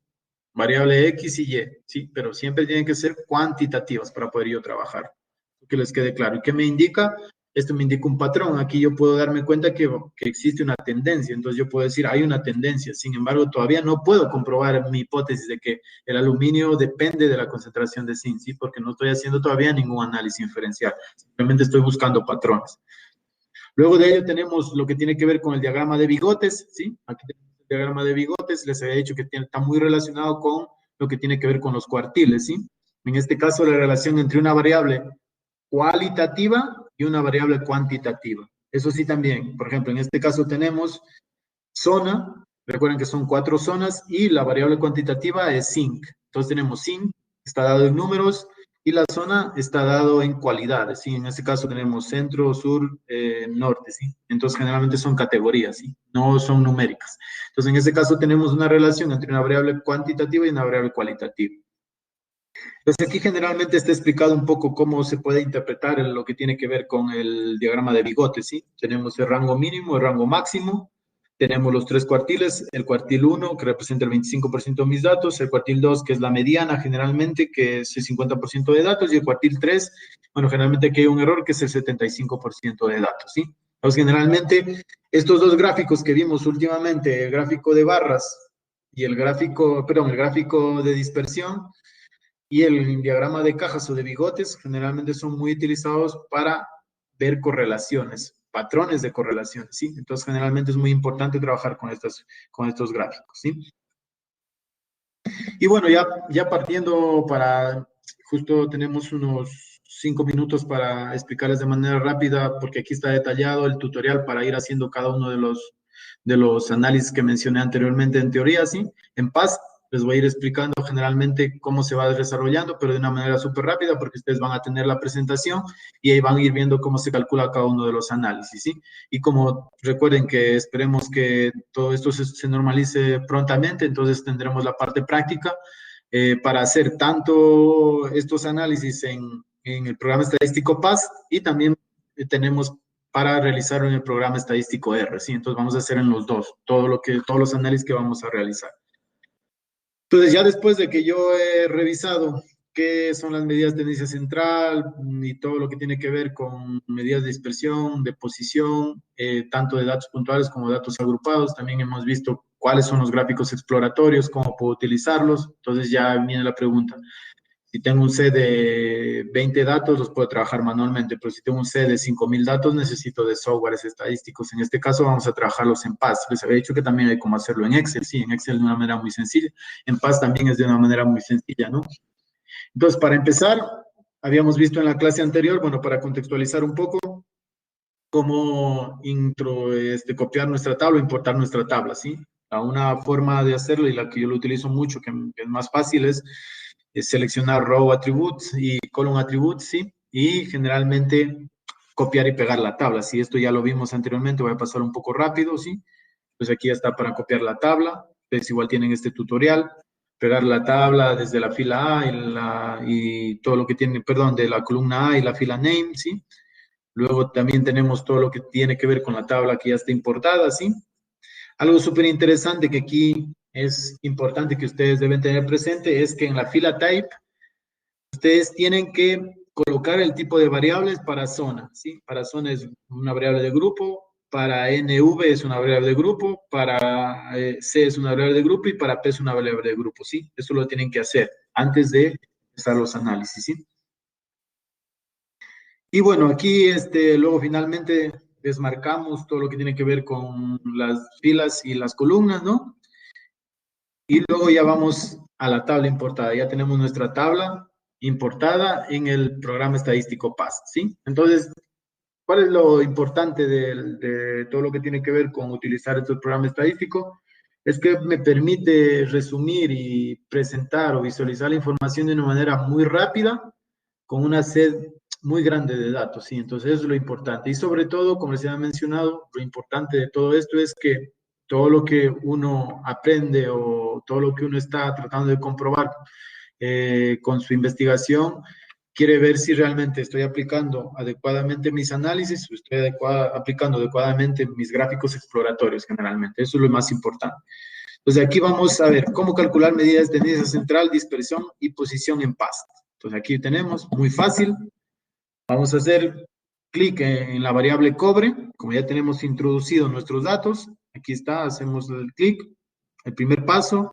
Variable X y Y, ¿sí? Pero siempre tienen que ser cuantitativas para poder yo trabajar. Que les quede claro. ¿Y qué me indica? Esto me indica un patrón. Aquí yo puedo darme cuenta que existe una tendencia. Entonces yo puedo decir, hay una tendencia. Sin embargo, todavía no puedo comprobar mi hipótesis de que el aluminio depende de la concentración de zinc, ¿sí? Porque no estoy haciendo todavía ningún análisis inferencial. Simplemente estoy buscando patrones. Luego de ello tenemos lo que tiene que ver con el diagrama de bigotes, ¿sí? Aquí tenemos el diagrama de bigotes. Les había dicho que está muy relacionado con lo que tiene que ver con los cuartiles, ¿sí? En este caso, la relación entre una variable cualitativa y una variable cuantitativa. Eso sí también, por ejemplo, en este caso tenemos zona, recuerden que son 4 zonas, y la variable cuantitativa es zinc. Entonces tenemos zinc, está dado en números, y la zona está dado en cualidades, ¿sí? En este caso tenemos centro, sur, norte, ¿sí? Entonces generalmente son categorías, ¿sí? No son numéricas. Entonces en este caso tenemos una relación entre una variable cuantitativa y una variable cualitativa. Entonces aquí generalmente está explicado un poco cómo se puede interpretar lo que tiene que ver con el diagrama de bigote, ¿sí? Tenemos el rango mínimo, el rango máximo, tenemos los 3 cuartiles, el cuartil 1 que representa el 25% de mis datos, el cuartil 2 que es la mediana generalmente, que es el 50% de datos, y el cuartil 3, bueno, generalmente aquí hay un error que es el 75% de datos, ¿sí? Entonces generalmente estos dos gráficos que vimos últimamente, el gráfico de barras y el gráfico, perdón, el gráfico de dispersión, y el diagrama de cajas o de bigotes generalmente son muy utilizados para ver correlaciones, patrones de correlaciones, ¿sí? Entonces, generalmente es muy importante trabajar con estos gráficos, ¿sí? Y bueno, ya partiendo para, justo tenemos unos 5 minutos para explicarles de manera rápida, porque aquí está detallado el tutorial para ir haciendo cada uno de los análisis que mencioné anteriormente en teoría, ¿sí? En paz, les voy a ir explicando generalmente cómo se va desarrollando, pero de una manera súper rápida, porque ustedes van a tener la presentación y ahí van a ir viendo cómo se calcula cada uno de los análisis, ¿sí? Y como recuerden que esperemos que todo esto se normalice prontamente, entonces tendremos la parte práctica para hacer tanto estos análisis en el programa estadístico PAS, y también tenemos para realizar en el programa estadístico R, ¿sí? Entonces vamos a hacer en los dos, todos los análisis que vamos a realizar. Entonces, ya después de que yo he revisado qué son las medidas de tendencia central y todo lo que tiene que ver con medidas de dispersión, de posición, tanto de datos puntuales como de datos agrupados, también hemos visto cuáles son los gráficos exploratorios, cómo puedo utilizarlos. Entonces ya viene la pregunta. Si tengo un set de 20 datos, los puedo trabajar manualmente, pero si tengo un set de 5.000 datos, necesito de softwares estadísticos. En este caso, vamos a trabajarlos en PAS. Les había dicho que también hay cómo hacerlo en Excel. Sí, en Excel de una manera muy sencilla. En PAS también es de una manera muy sencilla, ¿no? Entonces, para empezar, habíamos visto en la clase anterior, bueno, para contextualizar un poco, cómo copiar nuestra tabla, importar nuestra tabla, ¿sí? Una forma de hacerlo, y la que yo lo utilizo mucho, que es más fácil, es seleccionar row attributes y column attributes, ¿sí? Y generalmente copiar y pegar la tabla. Si esto ya lo vimos anteriormente, voy a pasar un poco rápido, ¿sí? Pues aquí ya está para copiar la tabla. Ustedes igual tienen este tutorial. Pegar la tabla desde la fila A y todo lo que tiene, perdón, de la columna A y la fila name, ¿sí? Luego también tenemos todo lo que tiene que ver con la tabla que ya está importada, ¿sí? Algo súper interesante que aquí es importante que ustedes deben tener presente es que en la fila type ustedes tienen que colocar el tipo de variables para zona, ¿sí? Para zona es una variable de grupo, para NV es una variable de grupo, para C es una variable de grupo y para P es una variable de grupo, ¿sí? Eso lo tienen que hacer antes de empezar los análisis, ¿sí? Y bueno, aquí luego finalmente desmarcamos todo lo que tiene que ver con las filas y las columnas, ¿no? Y luego ya vamos a la tabla importada. Ya tenemos nuestra tabla importada en el programa estadístico PAS, ¿sí? Entonces, ¿cuál es lo importante de todo lo que tiene que ver con utilizar este programa estadístico? Es que me permite resumir y presentar o visualizar la información de una manera muy rápida, con una sed muy grande de datos, ¿sí? Entonces, eso es lo importante. Y sobre todo, como les había mencionado, lo importante de todo esto es que todo lo que uno aprende o todo lo que uno está tratando de comprobar con su investigación, quiere ver si realmente estoy aplicando adecuadamente mis análisis, o estoy aplicando adecuadamente mis gráficos exploratorios generalmente. Eso es lo más importante. Entonces aquí vamos a ver cómo calcular medidas de tendencia central, dispersión y posición en PAS. Entonces aquí tenemos, muy fácil, vamos a hacer clic en la variable cobre, como ya tenemos introducido nuestros datos, aquí está, hacemos el clic, el primer paso,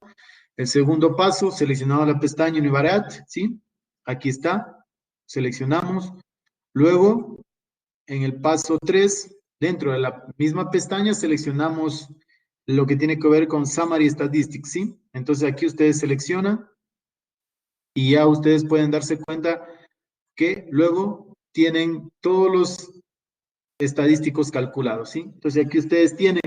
el segundo paso, seleccionamos la pestaña Univariate, ¿sí? Aquí está, seleccionamos, luego en el paso 3, dentro de la misma pestaña, seleccionamos lo que tiene que ver con Summary Statistics, ¿sí? Entonces aquí ustedes seleccionan y ya ustedes pueden darse cuenta que luego tienen todos los estadísticos calculados, ¿sí? Entonces aquí ustedes tienen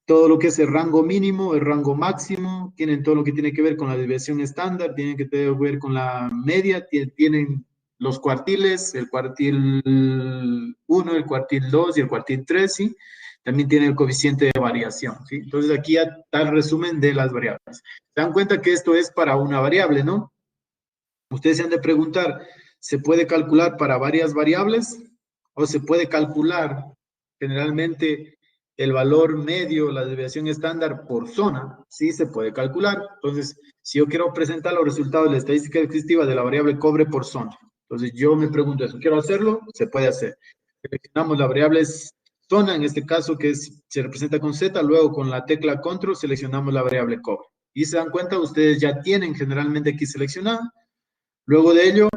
todo lo que es el rango mínimo, el rango máximo, tienen todo lo que tiene que ver con la desviación estándar, tienen que ver con la media, tienen los cuartiles, el cuartil 1, el cuartil 2 y el cuartil 3, ¿sí? También tiene el coeficiente de variación, ¿sí? Entonces aquí ya está el resumen de las variables. Se dan cuenta que esto es para una variable, ¿no? Ustedes se han de preguntar, ¿se puede calcular para varias variables o se puede calcular generalmente el valor medio, la desviación estándar por zona? Sí, se puede calcular. Entonces, si yo quiero presentar los resultados de la estadística descriptiva de la variable cobre por zona, entonces yo me pregunto eso, ¿quiero hacerlo? Se puede hacer. Seleccionamos la variable zona, en este caso que se representa con Z, luego con la tecla control seleccionamos la variable cobre. Y se dan cuenta, ustedes ya tienen generalmente aquí seleccionada. Luego de ello,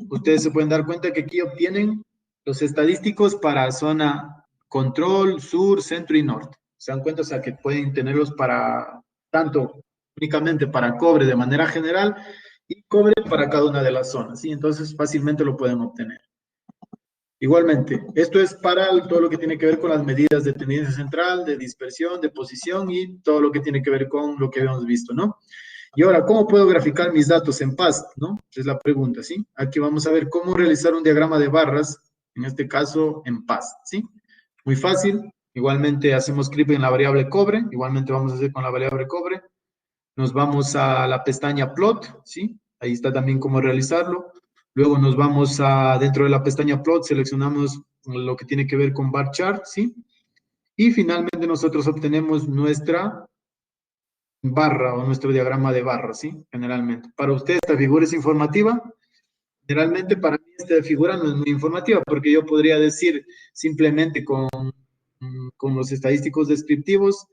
ustedes se pueden dar cuenta que aquí obtienen los estadísticos para zona control, sur, centro y norte. Se dan cuenta, o sea, que pueden tenerlos para, tanto únicamente para cobre de manera general y cobre para cada una de las zonas, ¿sí? Entonces fácilmente lo pueden obtener. Igualmente, esto es para todo lo que tiene que ver con las medidas de tendencia central, de dispersión, de posición y todo lo que tiene que ver con lo que habíamos visto, ¿no? Y ahora, ¿cómo puedo graficar mis datos en PAST, no? Es la pregunta, ¿sí? Aquí vamos a ver cómo realizar un diagrama de barras, en este caso en PAST, ¿sí? Muy fácil. Igualmente hacemos clic en la variable cobre, igualmente vamos a hacer con la variable cobre. Nos vamos a la pestaña plot, ¿sí? Ahí está también cómo realizarlo. Luego nos vamos a, dentro de la pestaña plot, seleccionamos lo que tiene que ver con bar chart, ¿sí? Y finalmente nosotros obtenemos nuestra barra o nuestro diagrama de barra, ¿sí? Generalmente. Para usted esta figura es informativa. Generalmente para mí esta figura no es muy informativa porque yo podría decir simplemente con los estadísticos descriptivos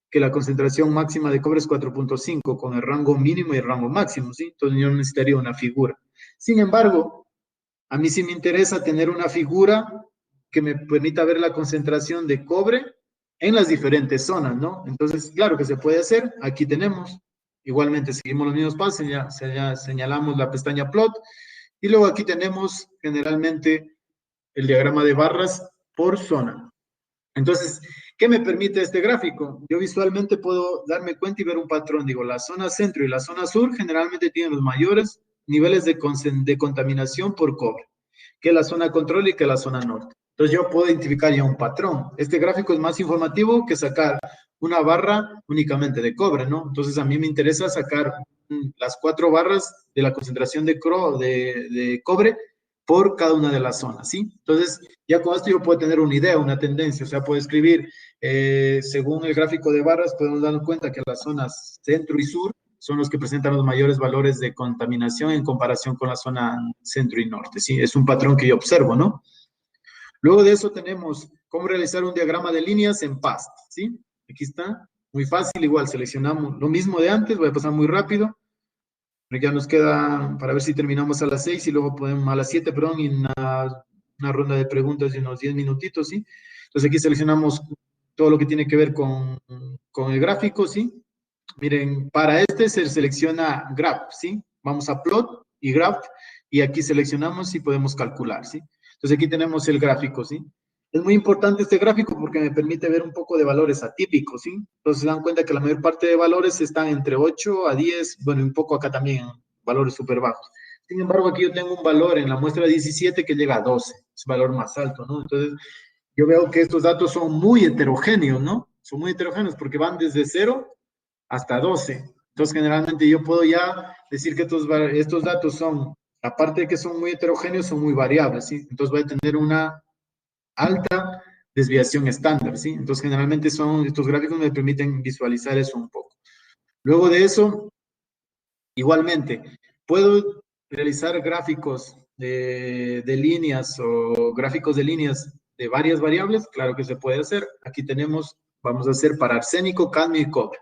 que la concentración máxima de cobre es 4.5 con el rango mínimo y el rango máximo, ¿sí? Entonces yo necesitaría una figura. Sin embargo, a mí sí me interesa tener una figura que me permita ver la concentración de cobre en las diferentes zonas, ¿no? Entonces, claro que se puede hacer. Aquí tenemos. Igualmente, seguimos los mismos pasos. Ya señalamos la pestaña plot. Y luego aquí tenemos generalmente el diagrama de barras por zona. Entonces, ¿qué me permite este gráfico? Yo visualmente puedo darme cuenta y ver un patrón. Digo, la zona centro y la zona sur generalmente tienen los mayores niveles de contaminación por cobre, que la zona control y que la zona norte. Entonces yo puedo identificar ya un patrón. Este gráfico es más informativo que sacar una barra únicamente de cobre, ¿no? Entonces a mí me interesa sacar las 4 barras de la concentración de cobre por cada una de las zonas, ¿sí? Entonces, ya con esto yo puedo tener una idea, una tendencia, o sea, puedo escribir, según el gráfico de barras, podemos darnos cuenta que las zonas centro y sur son los que presentan los mayores valores de contaminación en comparación con la zona centro y norte, ¿sí? Es un patrón que yo observo, ¿no? Luego de eso tenemos cómo realizar un diagrama de líneas en PAST, ¿sí? Aquí está, muy fácil, igual seleccionamos lo mismo de antes, voy a pasar muy rápido, pero ya nos queda, para ver si terminamos a las 6 y luego podemos, a las 7, perdón, y una ronda de preguntas de unos 10 minutitos, ¿sí? Entonces aquí seleccionamos todo lo que tiene que ver con el gráfico, ¿sí? Miren, para este se selecciona graph, ¿sí? Vamos a plot y graph, y aquí seleccionamos y podemos calcular, ¿sí? Entonces aquí tenemos el gráfico, ¿sí? Es muy importante este gráfico porque me permite ver un poco de valores atípicos, ¿sí? Entonces se dan cuenta que la mayor parte de valores están entre 8 a 10, bueno, un poco acá también, valores súper bajos. Sin embargo, aquí yo tengo un valor en la muestra 17 que llega a 12, es valor más alto, ¿no? Entonces, yo veo que estos datos son muy heterogéneos, ¿no? Son muy heterogéneos porque van desde 0 hasta 12. Entonces, generalmente yo puedo ya decir que estos datos son, aparte de que son muy heterogéneos, son muy variables, ¿sí? Entonces voy a tener una alta desviación estándar, ¿sí? Entonces, generalmente estos gráficos me permiten visualizar eso un poco. Luego de eso, igualmente, puedo realizar gráficos de líneas o gráficos de líneas de varias variables, claro que se puede hacer. Aquí tenemos, vamos a hacer para arsénico, cadmio y cobre.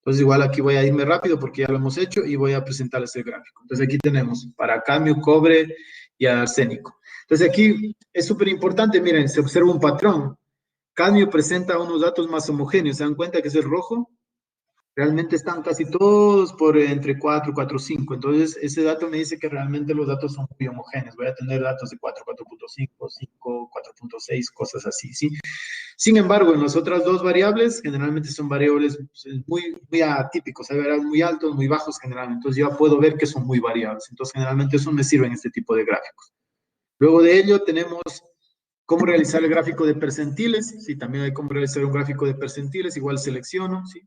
Entonces, igual aquí voy a irme rápido porque ya lo hemos hecho y voy a presentarles el gráfico. Entonces, aquí tenemos para cadmio, cobre y arsénico. Entonces, aquí es súper importante, miren, se observa un patrón. Cadmio presenta unos datos más homogéneos. ¿Se dan cuenta que es el rojo? realmente están casi todos por entre 4, 4, 5. Entonces, ese dato me dice que realmente los datos son muy homogéneos. Voy a tener datos de 4, 4.5, 5, 4.6, cosas así, ¿sí? Sin embargo, en las otras dos variables, generalmente son variables muy, muy atípicos, hay variables muy altos, muy bajos generalmente. Entonces, ya puedo ver que son muy variables. Entonces, generalmente eso me sirve en este tipo de gráficos. Luego de ello, tenemos cómo realizar el gráfico de percentiles. Sí, también hay cómo realizar un gráfico de percentiles. Igual selecciono, ¿sí?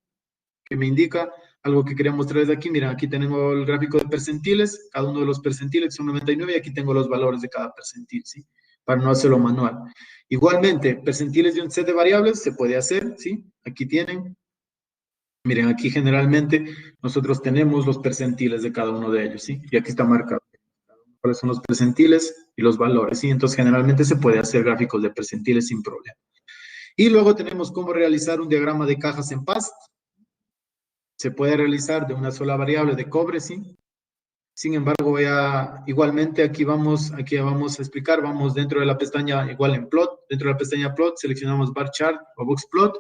Que me indica algo que quería mostrarles aquí. Miren, aquí tenemos el gráfico de percentiles, cada uno de los percentiles son 99 y aquí tengo los valores de cada percentil, ¿sí? Para no hacerlo manual. Igualmente, percentiles de un set de variables se puede hacer, ¿sí? Aquí tienen. Miren, aquí generalmente nosotros tenemos los percentiles de cada uno de ellos, ¿sí? Y aquí está marcado cuáles son los percentiles y los valores, ¿sí? Entonces, generalmente se puede hacer gráficos de percentiles sin problema. Y luego tenemos cómo realizar un diagrama de cajas en paz. Se puede realizar de una sola variable de cobre, ¿sí? Sin embargo, igualmente aquí vamos a explicar, vamos dentro de la pestaña, igual en plot, dentro de la pestaña plot, seleccionamos bar chart o box plot,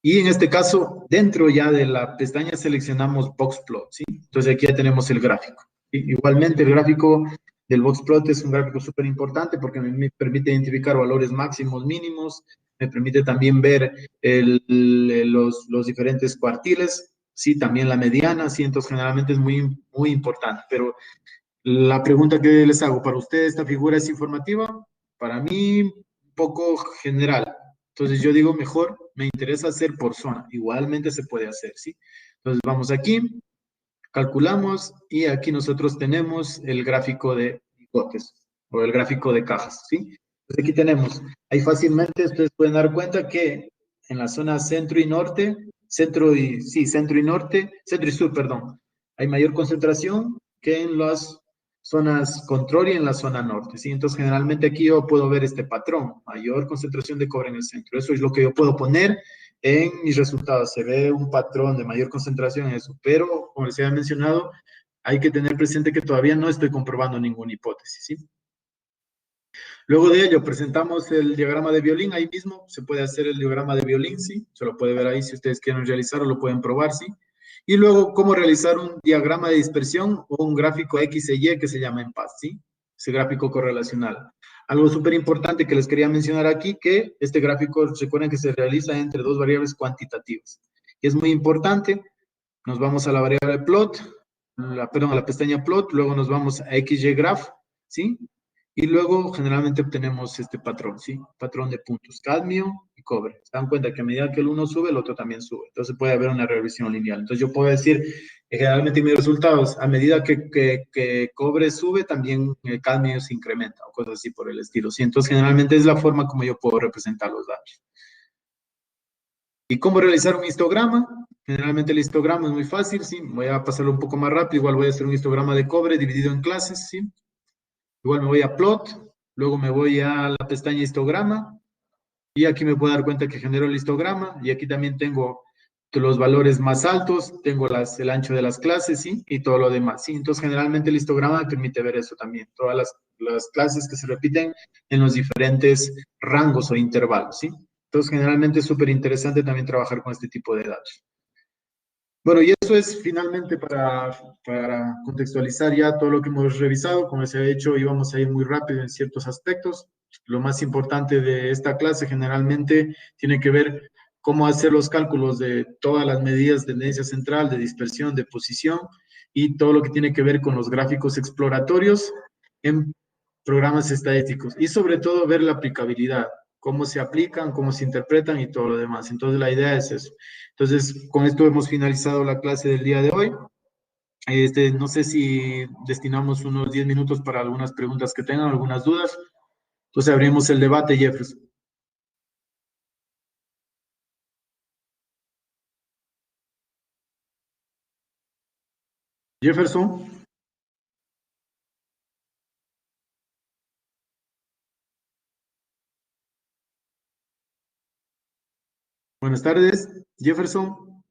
y en este caso, dentro ya de la pestaña seleccionamos box plot, ¿sí? Entonces aquí ya tenemos el gráfico. ¿Sí? Igualmente el gráfico del box plot es un gráfico súper importante porque me permite identificar valores máximos, mínimos, me permite también ver los diferentes cuartiles, sí, también la mediana, sí, entonces generalmente es muy, muy importante. Pero la pregunta que les hago, ¿para usted esta figura es informativa? Para mí, un poco general. Entonces yo digo, mejor me interesa hacer por zona. Igualmente se puede hacer, ¿sí? Entonces vamos aquí, calculamos y aquí nosotros tenemos el gráfico de lotes o el gráfico de cajas, ¿sí? Entonces aquí tenemos, ahí fácilmente ustedes pueden dar cuenta que en la zona centro y norte, centro y norte, centro y sur, perdón, hay mayor concentración que en las zonas control y en la zona norte, ¿sí? Entonces generalmente aquí yo puedo ver este patrón, mayor concentración de cobre en el centro. Eso es lo que yo puedo poner en mis resultados. Se ve un patrón de mayor concentración en eso, pero como les había mencionado, hay que tener presente que todavía no estoy comprobando ninguna hipótesis, ¿sí? Luego de ello, presentamos el diagrama de violín, ahí mismo se puede hacer el diagrama de violín, ¿sí? Se lo puede ver ahí si ustedes quieren realizarlo, lo pueden probar, ¿sí? Y luego, cómo realizar un diagrama de dispersión o un gráfico X e Y que se llama en paz, ¿sí? Ese gráfico correlacional. Algo súper importante que les quería mencionar aquí, que este gráfico, recuerden que se realiza entre dos variables cuantitativas. Y es muy importante, nos vamos a la variable plot, perdón, a la pestaña plot, luego nos vamos a XYGraph, ¿sí? Y luego generalmente obtenemos este patrón, ¿sí? Patrón de puntos, cadmio y cobre. Se dan cuenta que a medida que el uno sube, el otro también sube. Entonces puede haber una regresión lineal. Entonces yo puedo decir que generalmente mis resultados, a medida que cobre sube, también el cadmio se incrementa o cosas así por el estilo, ¿sí? Entonces generalmente es la forma como yo puedo representar los datos. ¿Y cómo realizar un histograma? Generalmente el histograma es muy fácil, ¿sí? Voy a pasarlo un poco más rápido. Igual voy a hacer un histograma de cobre dividido en clases, ¿sí? Igual me voy a plot, luego me voy a la pestaña histograma y aquí me puedo dar cuenta que genero el histograma y aquí también tengo los valores más altos, tengo el ancho de las clases, ¿sí? Y todo lo demás, ¿sí? Entonces generalmente el histograma me permite ver eso también, todas las clases que se repiten en los diferentes rangos o intervalos, ¿sí? Entonces generalmente es súper interesante también trabajar con este tipo de datos. Bueno, y eso es finalmente para contextualizar ya todo lo que hemos revisado. Como se ha hecho, íbamos a ir muy rápido en ciertos aspectos. Lo más importante de esta clase generalmente tiene que ver cómo hacer los cálculos de todas las medidas de tendencia central, de dispersión, de posición y todo lo que tiene que ver con los gráficos exploratorios en programas estadísticos y sobre todo ver la aplicabilidad, cómo se aplican, cómo se interpretan y todo lo demás. Entonces la idea es eso. Entonces con esto hemos finalizado la clase del día de hoy. No sé si destinamos unos 10 minutos para algunas preguntas que tengan, algunas dudas. Entonces abrimos el debate, Jefferson. Jefferson, buenas tardes. Jefferson,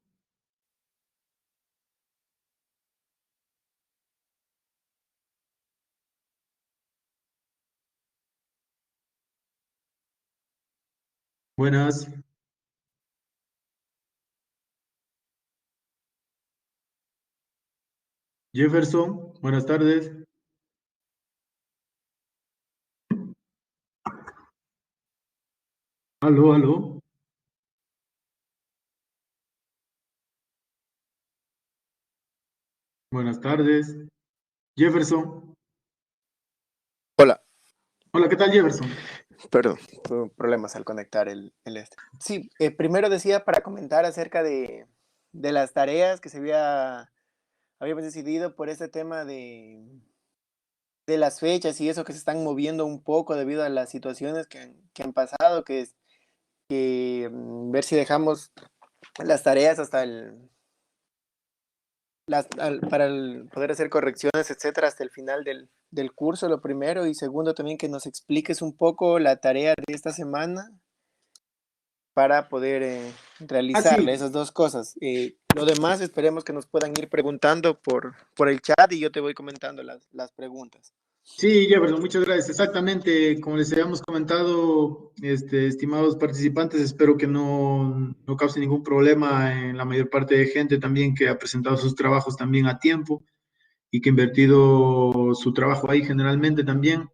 buenas. Jefferson, buenas tardes. Aló, aló. Buenas tardes. Jefferson. Hola, Hola, ¿qué tal, Jefferson? perdón, tuve problemas al conectar el este. Sí, primero decía para comentar acerca de las tareas que habíamos decidido por este tema de las fechas y eso que se están moviendo un poco debido a las situaciones que han pasado, ver si dejamos las tareas hasta poder hacer correcciones, etcétera, hasta el final del curso, lo primero, y segundo también que nos expliques un poco la tarea de esta semana para poder Ah, realizarle sí. esas dos cosas. Lo demás esperemos que nos puedan ir preguntando por el chat y yo te voy comentando las preguntas. Sí, Jefferson, muchas gracias. Exactamente, como les habíamos comentado, estimados participantes, espero que no cause ningún problema en la mayor parte de gente también que ha presentado sus trabajos también a tiempo y que ha invertido su trabajo ahí generalmente también.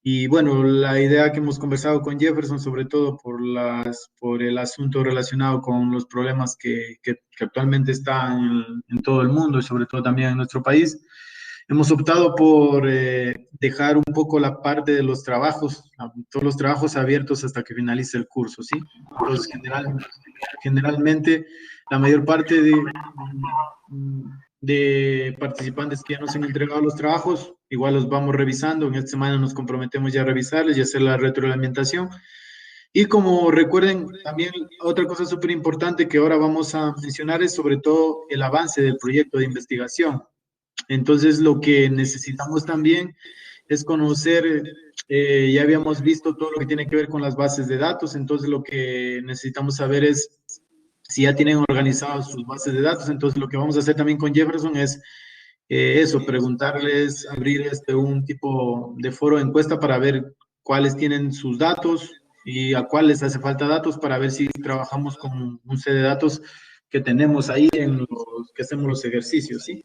Y bueno, la idea que hemos conversado con Jefferson, sobre todo por el asunto relacionado con los problemas que actualmente están en todo el mundo y sobre todo también en nuestro país, hemos optado por dejar un poco la parte de los trabajos, todos los trabajos abiertos hasta que finalice el curso, ¿sí? Entonces, generalmente, la mayor parte de participantes que ya nos han entregado los trabajos, igual los vamos revisando. En esta semana nos comprometemos ya a revisarles y hacer la retroalimentación. Y como recuerden, también otra cosa súper importante que ahora vamos a mencionar es sobre todo el avance del proyecto de investigación. Entonces, lo que necesitamos también es conocer, ya habíamos visto todo lo que tiene que ver con las bases de datos, entonces lo que necesitamos saber es si ya tienen organizadas sus bases de datos. Entonces, lo que vamos a hacer también con Jefferson es eso, preguntarles, abrir un tipo de foro de encuesta para ver cuáles tienen sus datos y a cuáles hace falta datos para ver si trabajamos con un set de datos que tenemos ahí en los que hacemos los ejercicios, ¿sí?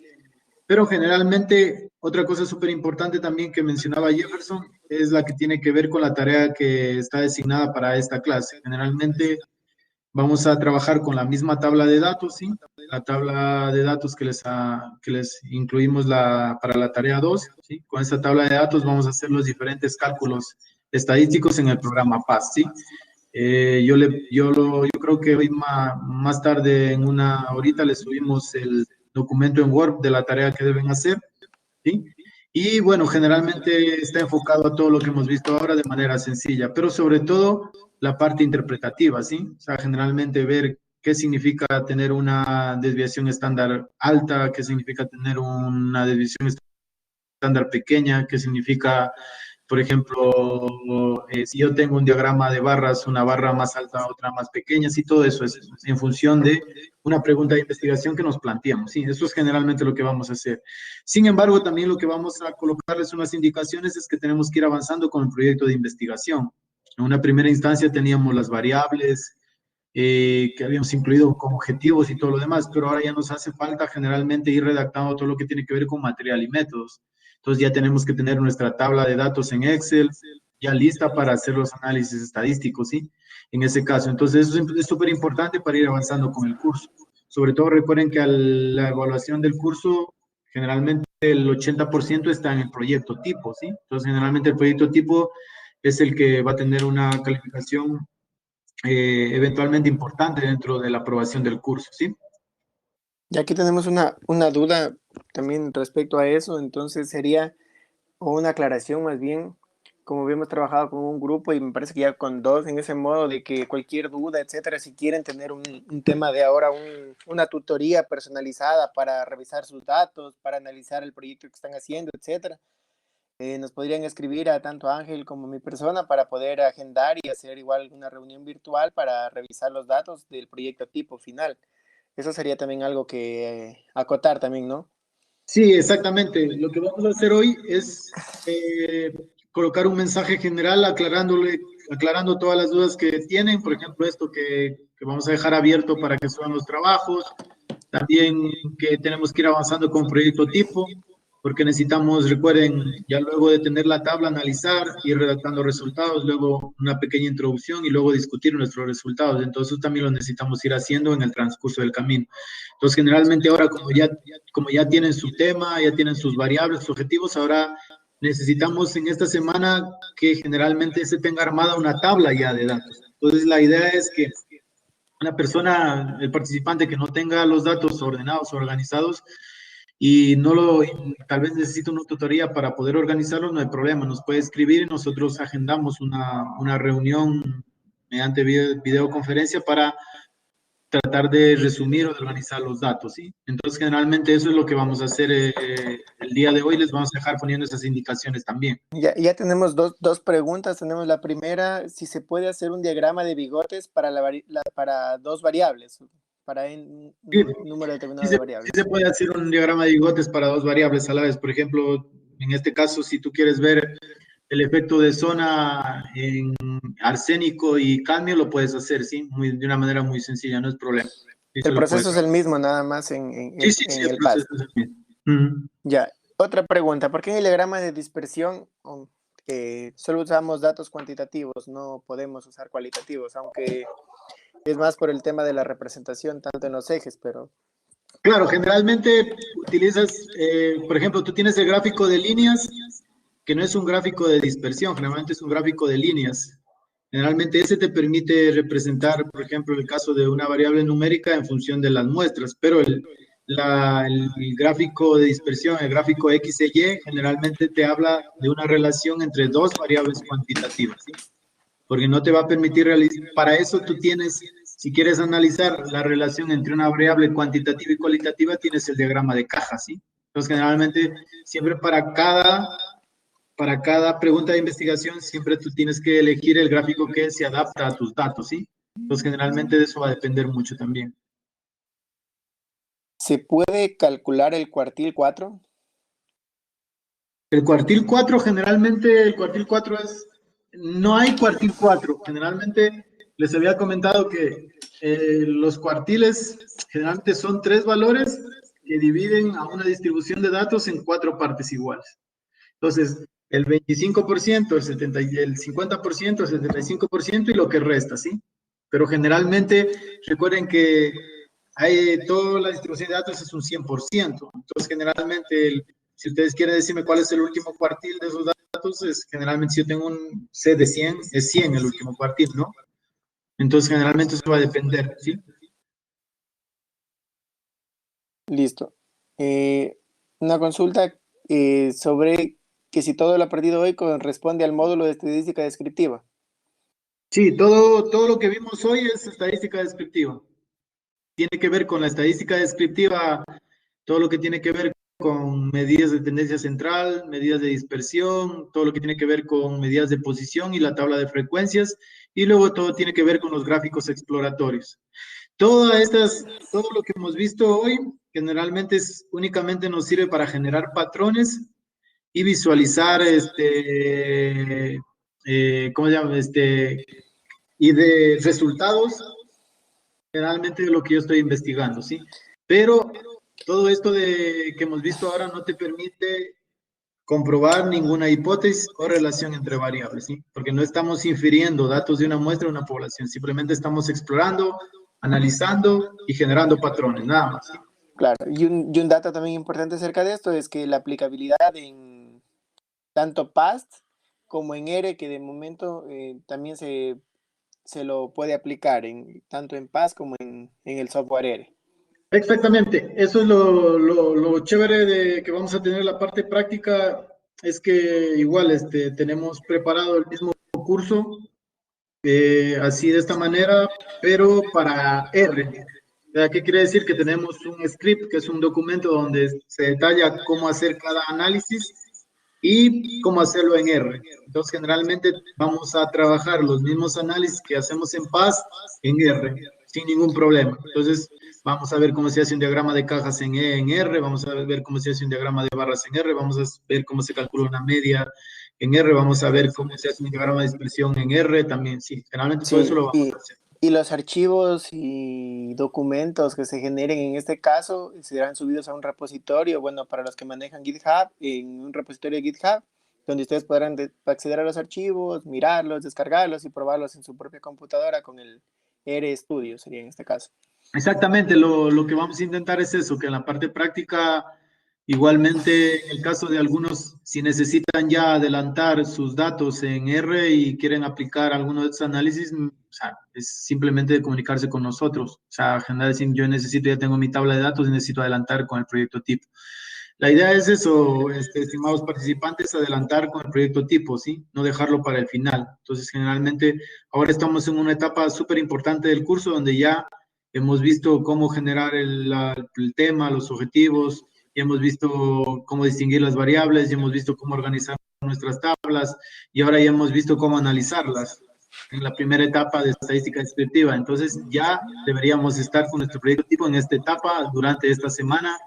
Pero generalmente, otra cosa súper importante también que mencionaba Jefferson es la que tiene que ver con la tarea que está designada para esta clase. Generalmente vamos a trabajar con la misma tabla de datos, ¿sí? La tabla de datos que les incluimos para la tarea 2, ¿sí? Con esa tabla de datos vamos a hacer los diferentes cálculos estadísticos en el programa PAS, ¿sí? Yo creo que hoy más tarde, en una horita, les subimos el documento en Word de la tarea que deben hacer, ¿sí? Y bueno, generalmente está enfocado a todo lo que hemos visto ahora de manera sencilla, pero sobre todo la parte interpretativa, ¿sí? O sea, generalmente ver qué significa tener una desviación estándar alta, qué significa tener una desviación estándar pequeña, qué significa, por ejemplo, si yo tengo un diagrama de barras, una barra más alta, otra más pequeña, sí, todo eso es en función de una pregunta de investigación que nos planteamos. Sí, eso es generalmente lo que vamos a hacer. Sin embargo, también lo que vamos a colocarles unas indicaciones es que tenemos que ir avanzando con el proyecto de investigación. En una primera instancia teníamos las variables, que habíamos incluido con objetivos y todo lo demás, pero ahora ya nos hace falta generalmente ir redactando todo lo que tiene que ver con material y métodos. Entonces ya tenemos que tener nuestra tabla de datos en Excel ya lista para hacer los análisis estadísticos, ¿sí? En ese caso. Entonces eso es súper importante para ir avanzando con el curso. Sobre todo recuerden que a la evaluación del curso, generalmente el 80% está en el proyecto tipo, ¿sí? Entonces generalmente el proyecto tipo es el que va a tener una calificación eventualmente importante dentro de la aprobación del curso, ¿sí? Y aquí tenemos una duda también respecto a eso, entonces sería, o una aclaración más bien, como habíamos trabajado con un grupo y me parece que ya con dos en ese modo de que cualquier duda, etcétera, si quieren tener un tema de ahora, una tutoría personalizada para revisar sus datos, para analizar el proyecto que están haciendo, etcétera, nos podrían escribir a tanto Ángel como a mi persona para poder agendar y hacer igual una reunión virtual para revisar los datos del proyecto tipo final. Eso sería también algo que acotar también, ¿no? Sí, exactamente. Lo que vamos a hacer hoy es colocar un mensaje general aclarando todas las dudas que tienen, por ejemplo, esto que vamos a dejar abierto para que suban los trabajos, También que tenemos que ir avanzando con proyecto tipo, porque necesitamos, recuerden, ya luego de tener la tabla, analizar, ir redactando resultados, luego una pequeña introducción y luego discutir nuestros resultados. Entonces también lo necesitamos ir haciendo en el transcurso del camino. Entonces generalmente ahora como ya tienen su tema, ya tienen sus variables, sus objetivos, ahora necesitamos en esta semana que generalmente se tenga armada una tabla ya de datos. Entonces la idea es que una persona, el participante que no tenga los datos ordenados o organizados y tal vez necesita una tutoría para poder organizarlos, no hay problema, nos puede escribir y nosotros agendamos una reunión mediante videoconferencia para tratar de resumir o de organizar los datos, ¿sí? Entonces, generalmente eso es lo que vamos a hacer el día de hoy, les vamos a dejar poniendo esas indicaciones también. Ya tenemos dos preguntas. Tenemos la primera, si se puede hacer un diagrama de bigotes para dos variables, para un número determinado de variables. Sí se puede hacer un diagrama de bigotes para dos variables a la vez. Por ejemplo, en este caso, si tú quieres ver el efecto de zona en arsénico y cadmio, lo puedes hacer, ¿sí? De una manera muy sencilla, no es problema. Sí, el proceso es el mismo, nada más en el PAST. proceso es el mismo. Ya, otra pregunta, ¿por qué en el diagrama de dispersión solo usamos datos cuantitativos, no podemos usar cualitativos, aunque es más por el tema de la representación, tanto en los ejes, pero... Claro, generalmente utilizas, por ejemplo, tú tienes el gráfico de líneas, que no es un gráfico de dispersión, generalmente es un gráfico de líneas. Generalmente ese te permite representar, por ejemplo, el caso de una variable numérica en función de las muestras, pero el gráfico de dispersión, el gráfico X e Y, generalmente te habla de una relación entre dos variables cuantitativas, ¿sí? Porque no te va a permitir realizar, para eso tú tienes, si quieres analizar la relación entre una variable cuantitativa y cualitativa, tienes el diagrama de caja, ¿sí? Entonces, generalmente, siempre para cada pregunta de investigación, siempre tú tienes que elegir el gráfico que se adapta a tus datos, ¿sí? Entonces, generalmente de eso va a depender mucho también. ¿Se puede calcular el cuartil 4? El cuartil 4, generalmente, el cuartil 4 es... No hay cuartil 4. Generalmente, les había comentado que los cuartiles generalmente son 3 valores que dividen a una distribución de datos en 4 partes iguales. Entonces, el 25%, el 50%, el 75% y lo que resta, ¿sí? Pero generalmente, recuerden que toda la distribución de datos es un 100%. Entonces, generalmente, si ustedes quieren decirme cuál es el último cuartil de esos datos, generalmente si yo tengo un C de 100, es 100 el último cuartil, ¿no? Entonces, generalmente eso va a depender, ¿sí? Listo. Una consulta sobre que si todo lo aprendido hoy corresponde al módulo de estadística descriptiva. Sí, todo lo que vimos hoy es estadística descriptiva. Tiene que ver con la estadística descriptiva, todo lo que tiene que ver con medidas de tendencia central, medidas de dispersión, todo lo que tiene que ver con medidas de posición y la tabla de frecuencias, y luego todo tiene que ver con los gráficos exploratorios. Todo lo que hemos visto hoy, generalmente únicamente nos sirve para generar patrones y visualizar, ¿cómo se llama? Y de resultados, generalmente de lo que yo estoy investigando, ¿sí? Pero todo esto que hemos visto ahora no te permite comprobar ninguna hipótesis o relación entre variables, ¿sí? Porque no estamos infiriendo datos de una muestra de una población, simplemente estamos explorando, analizando y generando patrones, nada más, ¿sí? Claro, y un dato también importante acerca de esto es que la aplicabilidad en tanto PAST como en R, que de momento también se lo puede aplicar tanto en PAST como en el software R. Exactamente, eso es lo chévere de que vamos a tener la parte práctica, es que igual tenemos preparado el mismo curso, así de esta manera, pero para R. ¿Qué quiere decir? Que tenemos un script, que es un documento donde se detalla cómo hacer cada análisis y cómo hacerlo en R. Entonces, generalmente vamos a trabajar los mismos análisis que hacemos en PAS en R, sin ningún problema. Entonces, vamos a ver cómo se hace un diagrama de cajas en R, vamos a ver cómo se hace un diagrama de barras en R, vamos a ver cómo se calcula una media en R, vamos a ver cómo se hace un diagrama de dispersión en R también, sí, generalmente todo eso lo vamos a hacer. Y los archivos y documentos que se generen en este caso serán subidos a un repositorio, bueno, para los que manejan GitHub, en un repositorio de GitHub, donde ustedes podrán acceder a los archivos, mirarlos, descargarlos y probarlos en su propia computadora con el RStudio, sería en este caso. Exactamente, lo que vamos a intentar es eso, que en la parte práctica, igualmente, en el caso de algunos, si necesitan ya adelantar sus datos en R y quieren aplicar alguno de estos análisis, o sea, es simplemente comunicarse con nosotros. O sea, agendar, decir, yo necesito, ya tengo mi tabla de datos y necesito adelantar con el proyecto tipo. La idea es eso, estimados participantes, adelantar con el proyecto tipo, ¿sí? No dejarlo para el final. Entonces, generalmente, ahora estamos en una etapa súper importante del curso donde ya hemos visto cómo generar el tema, los objetivos, ya hemos visto cómo distinguir las variables, ya hemos visto cómo organizar nuestras tablas y ahora ya hemos visto cómo analizarlas en la primera etapa de estadística descriptiva. Entonces, ya deberíamos estar con nuestro proyecto tipo en esta etapa durante esta semana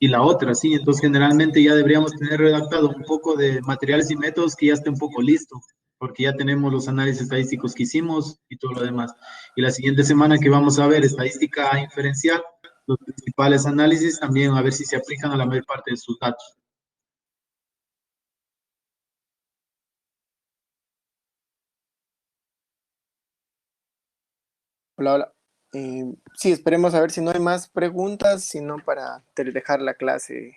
y la otra, ¿sí? Entonces, generalmente ya deberíamos tener redactado un poco de materiales y métodos que ya esté un poco listo, porque ya tenemos los análisis estadísticos que hicimos y todo lo demás. Y la siguiente semana que vamos a ver estadística inferencial, los principales análisis también a ver si se aplican a la mayor parte de sus datos. Hola, hola. Sí, esperemos a ver si no hay más preguntas, sino para dejar la clase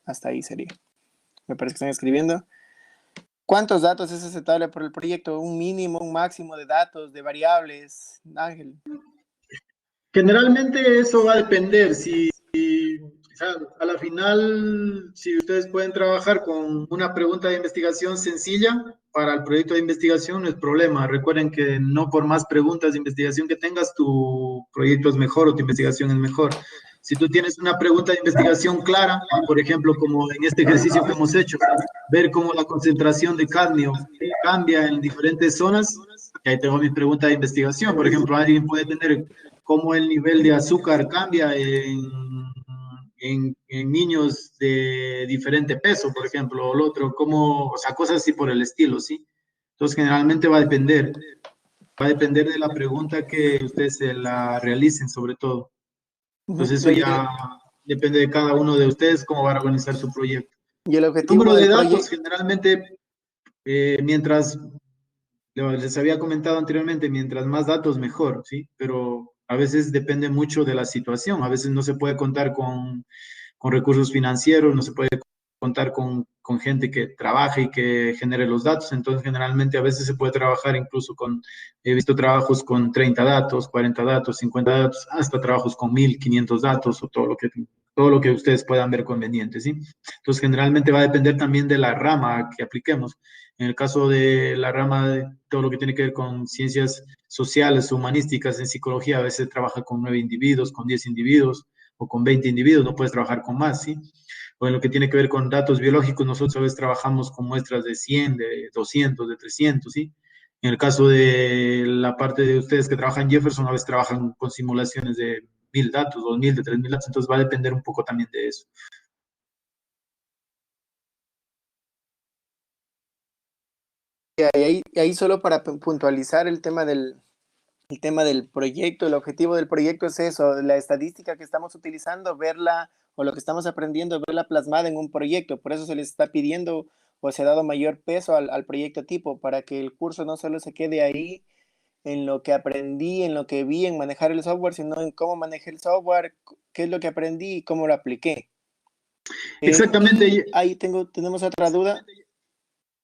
hasta ahí sería. Me parece que están escribiendo. ¿Cuántos datos es aceptable por el proyecto? ¿Un mínimo, un máximo de datos, de variables? Ángel. Generalmente eso va a depender. O sea, a la final, si ustedes pueden trabajar con una pregunta de investigación sencilla para el proyecto de investigación, no es problema. Recuerden que no por más preguntas de investigación que tengas, tu proyecto es mejor o tu investigación es mejor. Si tú tienes una pregunta de investigación clara, por ejemplo, como en este ejercicio que hemos hecho, ver cómo la concentración de cadmio cambia en diferentes zonas, y ahí tengo mi pregunta de investigación. Por ejemplo, alguien puede tener cómo el nivel de azúcar cambia en niños de diferente peso, por ejemplo, o el otro, cómo, o sea, cosas así por el estilo, ¿sí? Entonces, generalmente va a depender de la pregunta que ustedes se la realicen, sobre todo. Entonces, eso ya depende de cada uno de ustedes, cómo va a organizar su proyecto. Y el El número objetivo de del datos, proyecto. generalmente, mientras les había comentado anteriormente, mientras más datos, mejor, ¿sí? Pero a veces depende mucho de la situación. A veces no se puede contar con recursos financieros, no se puede contar con gente que trabaje y que genere los datos. Entonces, generalmente a veces se puede trabajar incluso con, he visto trabajos con 30 datos, 40 datos, 50 datos, hasta trabajos con 1.500 datos o todo lo que ustedes puedan ver conveniente, ¿sí? Entonces, generalmente va a depender también de la rama que apliquemos. En el caso de la rama de todo lo que tiene que ver con ciencias sociales, humanísticas, en psicología, a veces trabaja con 9 individuos, con 10 individuos o con 20 individuos, no puedes trabajar con más, ¿sí? O en lo que tiene que ver con datos biológicos, nosotros a veces trabajamos con muestras de 100, de 200, de 300, ¿sí? En el caso de la parte de ustedes que trabajan en Jefferson, a veces trabajan con simulaciones de 1.000 datos, 2.000, de 3.000 datos, entonces va a depender un poco también de eso. Y ahí solo para puntualizar el tema del proyecto, el objetivo del proyecto es eso, la estadística que estamos utilizando, verla, o lo que estamos aprendiendo, verla plasmada en un proyecto. Por eso se les está pidiendo o se ha dado mayor peso al proyecto tipo, para que el curso no solo se quede ahí en lo que aprendí, en lo que vi, en manejar el software, sino en cómo manejé el software, qué es lo que aprendí y cómo lo apliqué. Exactamente. Y ahí tenemos otra duda.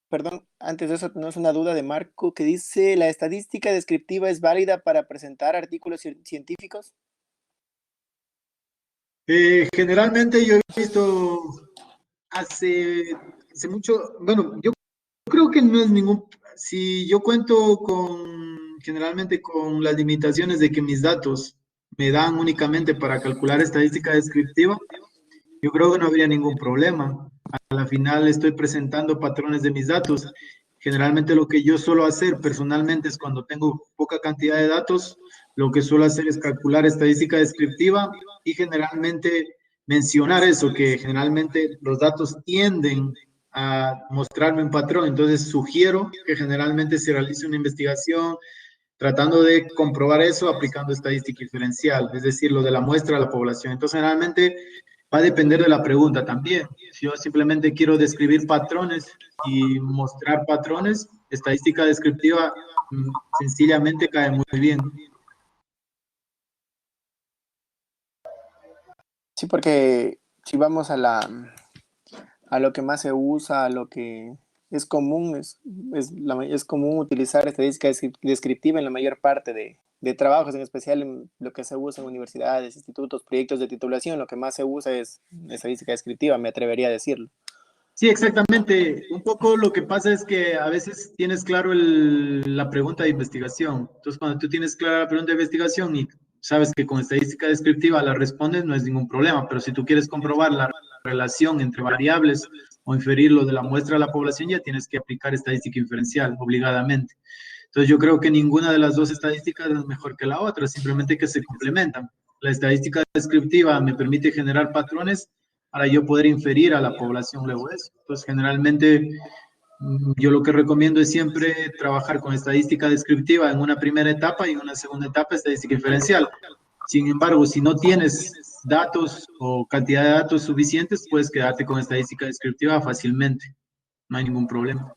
Perdón, antes de eso tenemos una duda de Marco que dice, ¿la estadística descriptiva es válida para presentar artículos científicos? Generalmente yo he visto hace mucho, bueno, yo creo que no es ningún, si yo cuento generalmente con las limitaciones de que mis datos me dan únicamente para calcular estadística descriptiva, yo creo que no habría ningún problema. A la final estoy presentando patrones de mis datos. Generalmente lo que yo suelo hacer personalmente es cuando tengo poca cantidad de datos, lo que suelo hacer es calcular estadística descriptiva y generalmente mencionar eso, que generalmente los datos tienden a mostrarme un patrón. Entonces sugiero que generalmente se realice una investigación tratando de comprobar eso aplicando estadística diferencial, es decir, lo de la muestra a la población. Entonces, generalmente va a depender de la pregunta también. Si yo simplemente quiero describir patrones y mostrar patrones, estadística descriptiva sencillamente cae muy bien. Sí, porque si vamos a lo que más se usa, a lo que es común, es común utilizar estadística descriptiva en la mayor parte de trabajos, en especial en lo que se usa en universidades, institutos, proyectos de titulación, lo que más se usa es estadística descriptiva, me atrevería a decirlo. Sí, exactamente. Un poco lo que pasa es que a veces tienes claro la pregunta de investigación. Entonces, cuando tú tienes clara la pregunta de investigación y sabes que con estadística descriptiva la respondes, no es ningún problema. Pero si tú quieres comprobar la relación entre variables o inferir lo de la muestra a la población, ya tienes que aplicar estadística inferencial obligadamente. Entonces, yo creo que ninguna de las dos estadísticas es mejor que la otra, simplemente que se complementan. La estadística descriptiva me permite generar patrones para yo poder inferir a la población luego eso. Entonces, generalmente, yo lo que recomiendo es siempre trabajar con estadística descriptiva en una primera etapa y en una segunda etapa estadística inferencial. Sin embargo, si no tienes datos o cantidad de datos suficientes, puedes quedarte con estadística descriptiva fácilmente. No hay ningún problema.